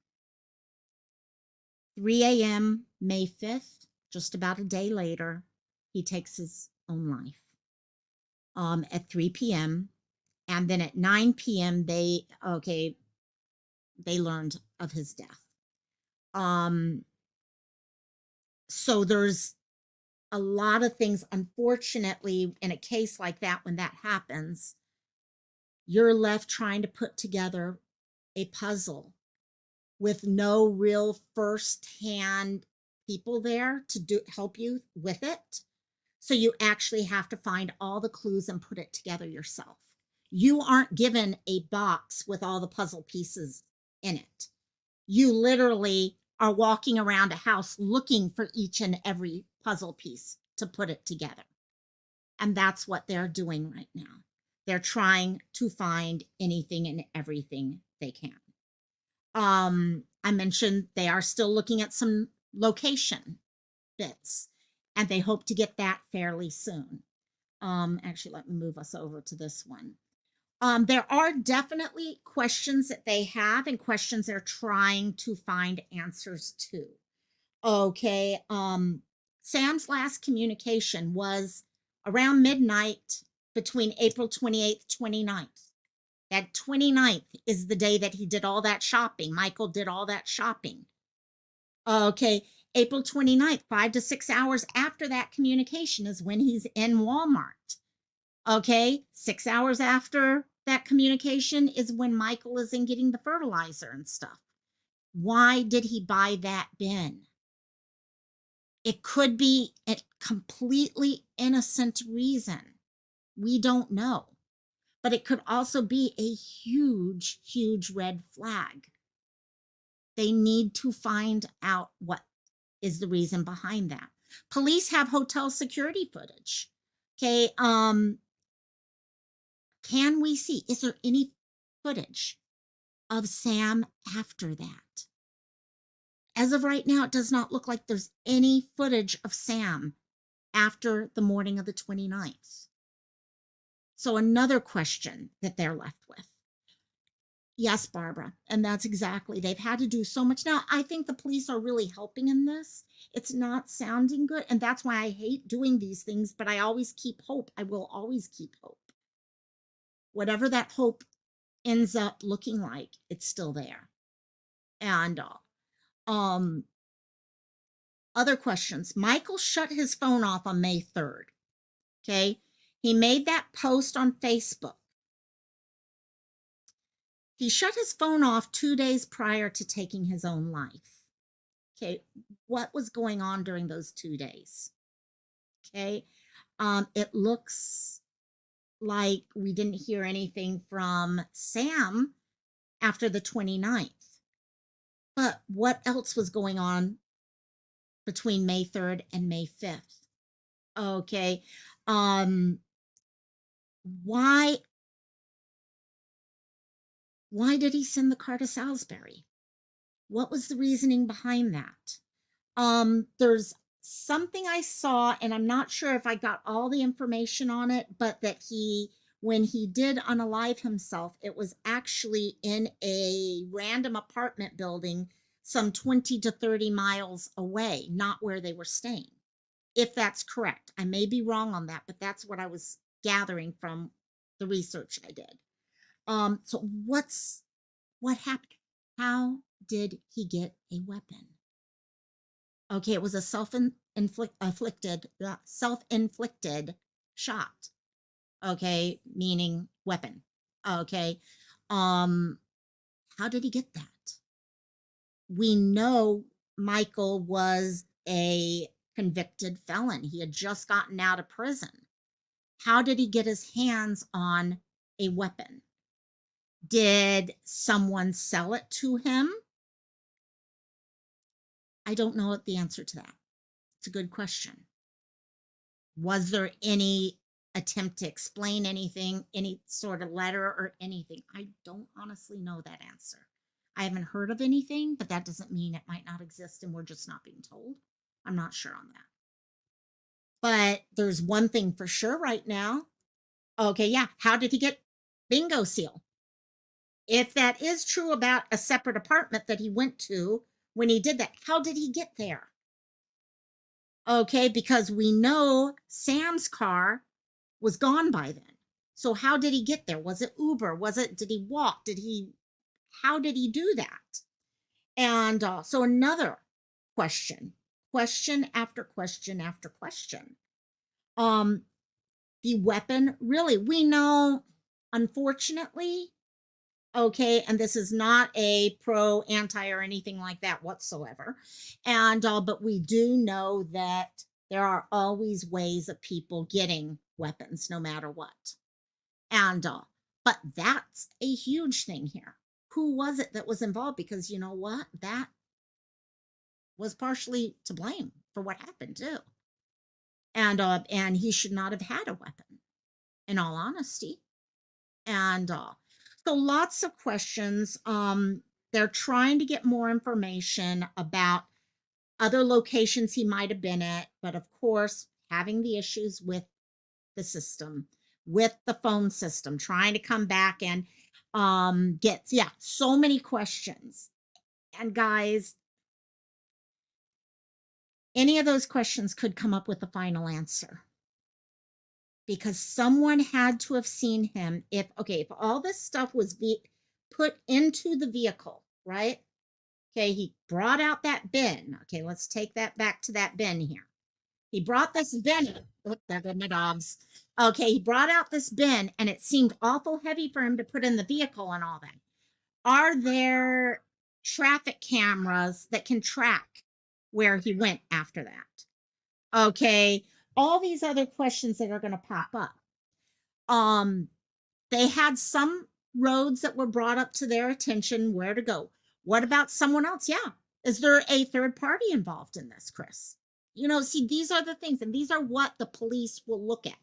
3 a.m., May 5th, just about a day later, he takes his own life. At 3 p.m. And then at 9 p.m., they learned of his death. So there's a lot of things, unfortunately, in a case like that, when that happens, you're left trying to put together a puzzle with no real first-hand people there to help you with it. So you actually have to find all the clues and put it together yourself. You aren't given a box with all the puzzle pieces in it. You literally are walking around a house looking for each and every puzzle piece to put it together. And that's what they're doing right now. They're trying to find anything and everything they can. I mentioned they are still looking at some location bits, and they hope to get that fairly soon. Actually, let me move us over to this one. There are definitely questions that they have and questions they're trying to find answers to. Okay. Sam's last communication was around midnight between April 28th, 29th. That 29th is the day that he did all that shopping. Michael did all that shopping. Okay. April 29th, 5 to 6 hours after that communication is when he's in Walmart. Okay. 6 hours after that communication is when Michael is in getting the fertilizer and stuff. Why did he buy that bin? It could be a completely innocent reason. We don't know. But it could also be a huge, huge red flag. They need to find out what is the reason behind that. Police have hotel security footage. Okay. Can we see, is there any footage of Sam after that? As of right now, it does not look like there's any footage of Sam after the morning of the 29th. So another question that they're left with. Yes, Barbara. And that's exactly, they've had to do so much. Now, I think the police are really helping in this. It's not sounding good. And that's why I hate doing these things, but I always keep hope. I will always keep hope. Whatever that hope ends up looking like, it's still there. And other questions. Michael shut his phone off on May 3rd. Okay. He made that post on Facebook. He shut his phone off 2 days prior to taking his own life. Okay. What was going on during those 2 days? Okay. It looks like we didn't hear anything from Sam after the 29th. But what else was going on between May 3rd and May 5th? Okay. Why did he send the car to Salisbury? What was the reasoning behind that? There's something I saw, and I'm not sure if I got all the information on it, but that when he did unalive himself, it was actually in a random apartment building some 20 to 30 miles away, not where they were staying. If that's correct. I may be wrong on that, but that's what I was gathering from the research I did. So what happened? How did he get a weapon? Okay, it was a self-inflicted shot. Okay, meaning weapon. Okay. How did he get that? We know Michael was a convicted felon. He had just gotten out of prison. How did he get his hands on a weapon? Did someone sell it to him? I don't know what the answer to that. It's a good question. Was there any attempt to explain anything, any sort of letter or anything? I don't honestly know that answer. I haven't heard of anything, but that doesn't mean it might not exist and we're just not being told. I'm not sure on that. But there's one thing for sure right now. Okay, yeah. How did he get bingo seal? If that is true about a separate apartment that he went to when he did that, how did he get there? Okay, because we know Sam's car was gone by then. So how did he get there? Was it Uber? Did he walk? How did he do that? And so another question, question after question after question. Um, the weapon, really, we know, unfortunately, okay, and this is not a pro, anti, or anything like that whatsoever. And but we do know that there are always ways of people getting weapons, no matter what. And but that's a huge thing here. Who was it that was involved? Because you know what? That was partially to blame for what happened too. And he should not have had a weapon, in all honesty. And so lots of questions. They're trying to get more information about other locations he might have been at, but of course, having the issues with the system, with the phone system, trying to come back and get, yeah, so many questions. And guys, any of those questions could come up with a final answer, because someone had to have seen him. If all this stuff was put into the vehicle, right? Okay, he brought out that bin. Okay, let's take that back to that bin here. He brought this bin. Look, there go my dogs. Okay, he brought out this bin and it seemed awful heavy for him to put in the vehicle and all that. Are there traffic cameras that can track where he went after that? Okay, all these other questions that are going to pop up. They had some roads that were brought up to their attention where to go. What about someone else? Yeah. Is there a third party involved in this, Chris? See, these are the things, and these are what the police will look at.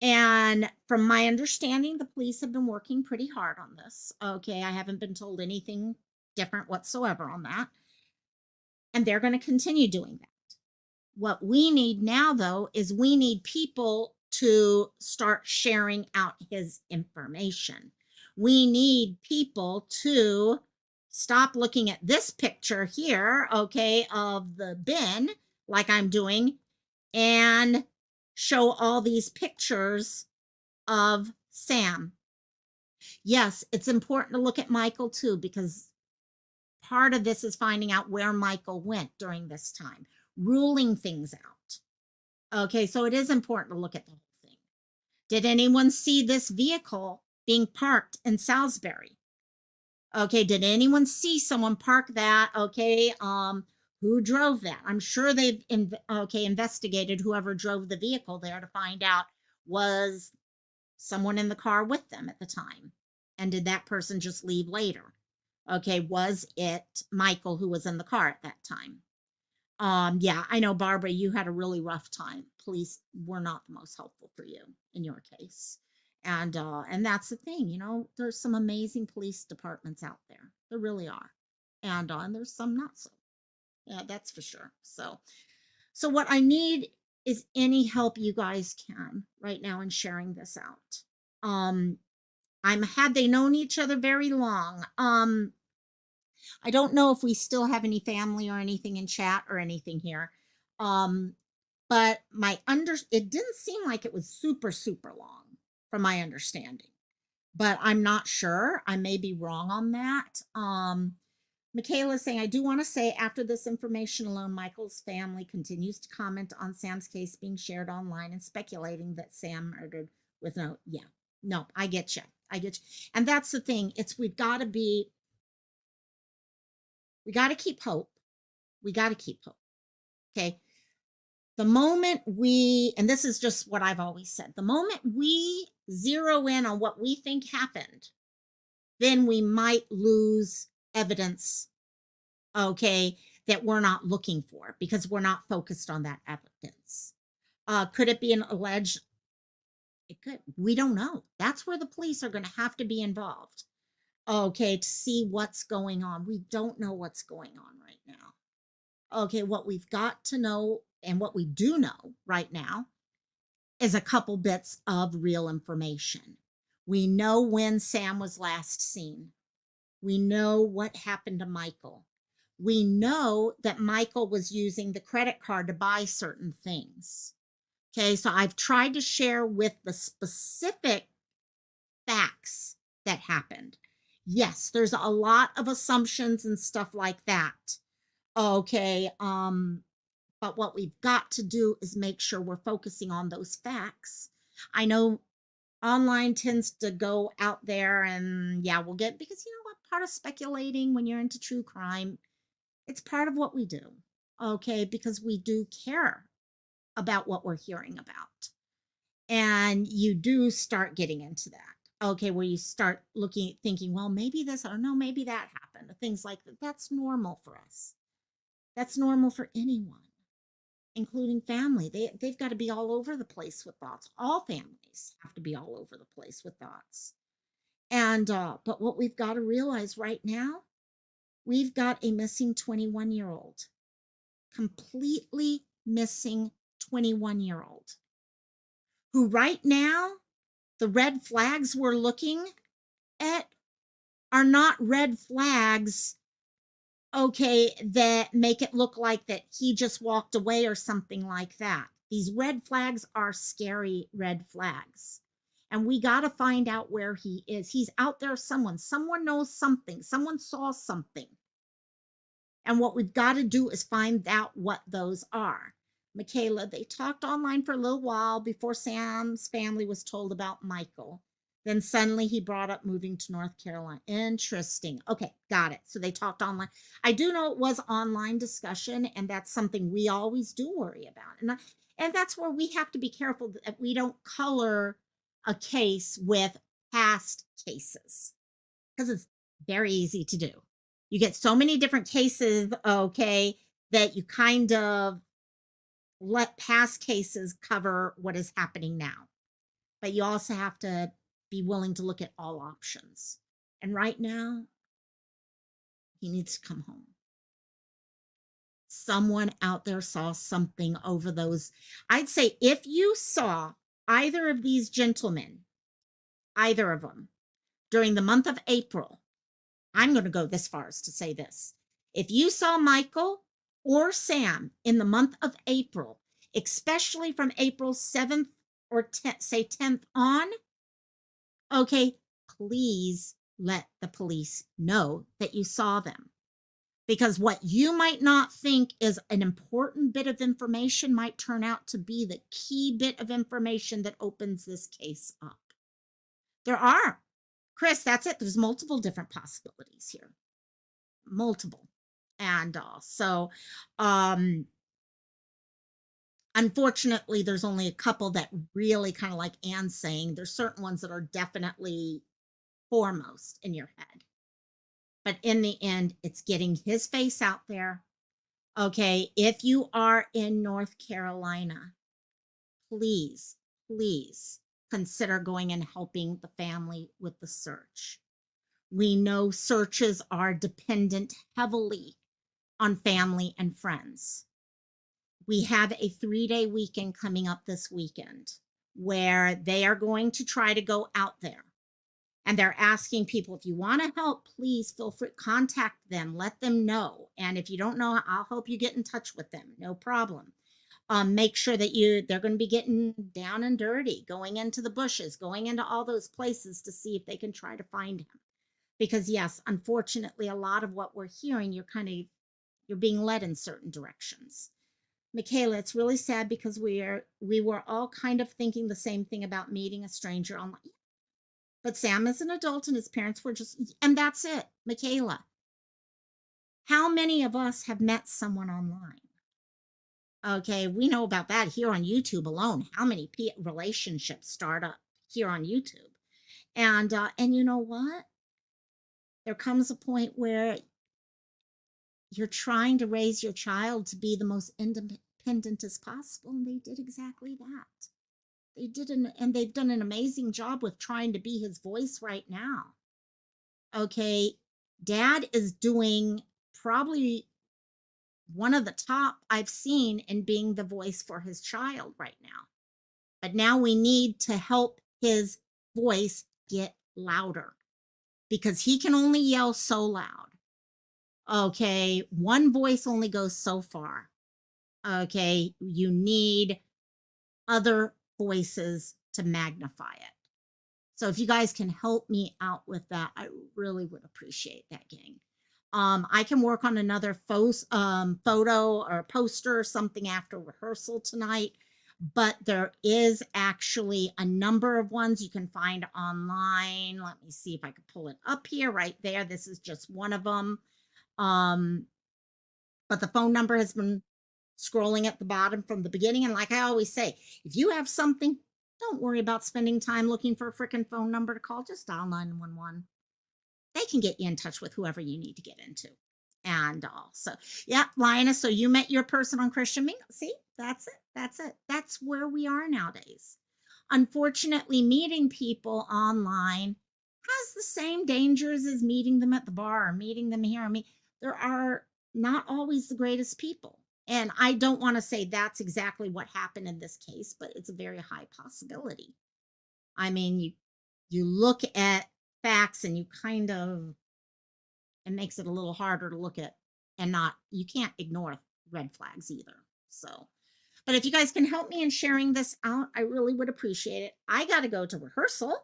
And from my understanding, the police have been working pretty hard on this. Okay, I haven't been told anything different whatsoever on that. And they're going to continue doing that. What we need now, though, is we need people to start sharing out his information. We need people to stop looking at this picture here, okay, of the bin, like I'm doing, and show all these pictures of Sam. Yes, it's important to look at Michael too, because part of this is finding out where Michael went during this time, ruling things out. Okay, so it is important to look at the whole thing. Did anyone see this vehicle being parked in Salisbury? Okay, did anyone see someone park that? Okay, who drove that? I'm sure they've investigated whoever drove the vehicle there to find out, was someone in the car with them at the time, and did that person just leave later? Okay, was it Michael who was in the car at that time? Yeah, I know, Barbara, you had a really rough time. Police were not the most helpful for you in your case. And that's the thing, there's some amazing police departments out there. There really are. And there's some not so. Yeah, that's for sure. So what I need is any help you guys can right now in sharing this out. Had they known each other very long. I don't know if we still have any family or anything in chat or anything here. But it didn't seem like it was super, super long from my understanding, but I'm not sure. I may be wrong on that. Michaela is saying, I do want to say, after this information alone, Michael's family continues to comment on Sam's case being shared online and speculating that Sam murdered with no, I get you. And that's the thing. We got to keep hope. We got to keep hope. Okay. The moment and this is just what I've always said, the moment we zero in on what we think happened, then we might lose evidence, okay, that we're not looking for because we're not focused on that evidence. Could it be an alleged? It could. We don't know. That's where the police are going to have to be involved, okay, to see what's going on. We don't know what's going on right now. Okay, what we've got to know and what we do know right now is a couple bits of real information. We know when Sam was last seen. We know what happened to Michael. We know that Michael was using the credit card to buy certain things. Okay, so I've tried to share with the specific facts that happened. Yes, there's a lot of assumptions and stuff like that. Okay, but what we've got to do is make sure we're focusing on those facts. I know online tends to go out there and yeah, we'll get, because you know what, part of speculating when you're into true crime, it's part of what we do. Okay, because we do care about what we're hearing about. And you do start getting into that. Okay, where you start looking, thinking, well, maybe this, or no, maybe that happened, things like that. That's normal for us. That's normal for anyone, including family. They've got to be all over the place with thoughts. All families have to be all over the place with thoughts. And but what we've got to realize right now, we've got a missing 21-year-old, completely missing 21-year-old, who right now, the red flags we're looking at are not red flags, okay, that make it look like that he just walked away or something like that. These red flags are scary red flags. And we got to find out where he is. He's out there, someone knows something, someone saw something. And what we've got to do is find out what those are. Michaela, they talked online for a little while before Sam's family was told about Michael. Then suddenly he brought up moving to North Carolina. Interesting. Okay, got it. So they talked online. I do know it was online discussion, and that's something we always do worry about. And that's where we have to be careful that we don't color a case with past cases, because it's very easy to do. You get so many different cases, okay, that you kind of let past cases cover what is happening now. But you also have to be willing to look at all options. And right now, he needs to come home. Someone out there saw something over those. I'd say if you saw either of these gentlemen, either of them, during the month of April, I'm going to go this far as to say this. If you saw Michael or Sam in the month of April, especially from April 7th or 10th, say 10th on, okay, please let the police know that you saw them. Because what you might not think is an important bit of information might turn out to be the key bit of information that opens this case up. There are. Chris, that's it. There's multiple different possibilities here. Multiple. And unfortunately, there's only a couple that really, kind of like Anne's saying, there's certain ones that are definitely foremost in your head. But in the end, it's getting his face out there. Okay, if you are in North Carolina, please, please consider going and helping the family with the search. We know searches are dependent heavily on family and friends. We have a 3-day weekend coming up this weekend where they are going to try to go out there. And they're asking people, if you want to help, please feel free, contact them, let them know. And if you don't know, I'll help you get in touch with them. No problem. Make sure that they're going to be getting down and dirty, going into the bushes, going into all those places to see if they can try to find him. Because yes, unfortunately, a lot of what we're hearing, you're being led in certain directions. Michaela, it's really sad because we were all kind of thinking the same thing about meeting a stranger online. But Sam is an adult and his parents were just, and that's it. Michaela, how many of us have met someone online? Okay, we know about that here on YouTube alone. How many relationships start up here on YouTube? And you know what? there comes a point where you're trying to raise your child to be the most independent as possible, and they did exactly that. And they've done an amazing job with trying to be his voice right now. Okay, dad is doing probably one of the top I've seen in being the voice for his child right now. But now we need to help his voice get louder because he can only yell so loud. Okay, one voice only goes so far. Okay, you need other voices to magnify it. So if you guys can help me out with that, I really would appreciate that, gang. I can work on another photo or poster or something after rehearsal tonight, but there is actually a number of ones you can find online. Let me see if I can pull it up here right there. This is just one of them. But the phone number has been scrolling at the bottom from the beginning. And like I always say, if you have something, don't worry about spending time looking for a freaking phone number to call. Just dial 911. They can get you in touch with whoever you need to get into. And also, yeah, Lioness, so you met your person on Christian Mingle. See, that's it. That's it. That's where we are nowadays. Unfortunately, meeting people online has the same dangers as meeting them at the bar or meeting them here. I mean, there are not always the greatest people. And I don't want to say that's exactly what happened in this case, but it's a very high possibility. I mean, you look at facts and you kind of, it makes it a little harder to look at, and not, you can't ignore red flags either. So, but if you guys can help me in sharing this out, I really would appreciate it. I got to go to rehearsal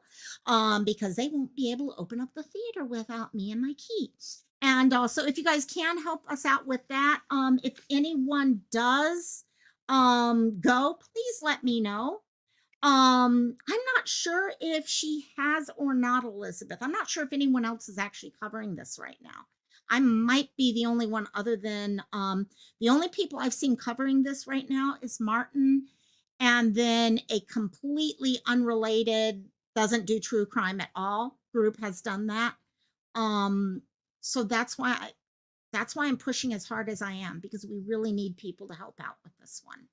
because they won't be able to open up the theater without me and my key. And also, if you guys can help us out with that, if anyone does go, please let me know. I'm not sure if she has or not, Elizabeth. I'm not sure if anyone else is actually covering this right now. I might be the only one other than the only people I've seen covering this right now is Martin, and then a completely unrelated, doesn't do true crime at all group has done that. So that's why I'm pushing as hard as I am, because we really need people to help out with this one.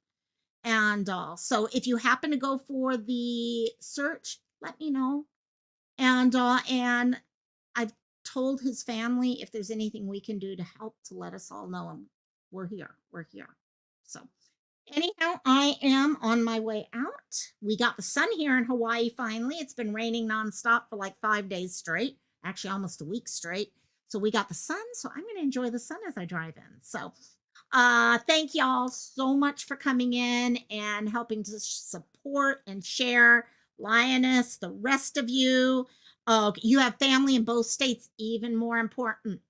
And so if you happen to go for the search, let me know. And I've told his family if there's anything we can do to help, to let us all know. And we're here. We're here. So anyhow, I am on my way out. We got the sun here in Hawaii finally. It's been raining nonstop for like 5 days straight, actually almost a week straight. So we got the sun. So I'm going to enjoy the sun as I drive in. So thank y'all so much for coming in and helping to support and share Lioness, the rest of you. You have family in both states, even more important.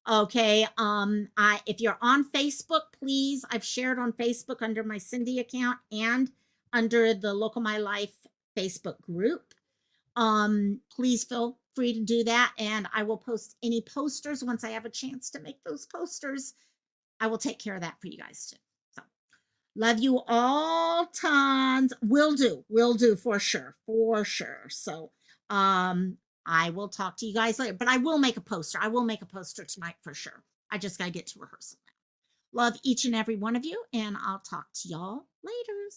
Okay. If you're on Facebook, please, I've shared on Facebook under my Cindy account and under the Local My Life Facebook group. Please feel free to do that. And I will post any posters once I have a chance to make those posters. I will take care of that for you guys too. So love you all tons. Will do for sure. So I will talk to you guys later, but I will make a poster. I will make a poster tonight for sure. I just got to get to rehearsal now. Love each and every one of you, and I'll talk to y'all later.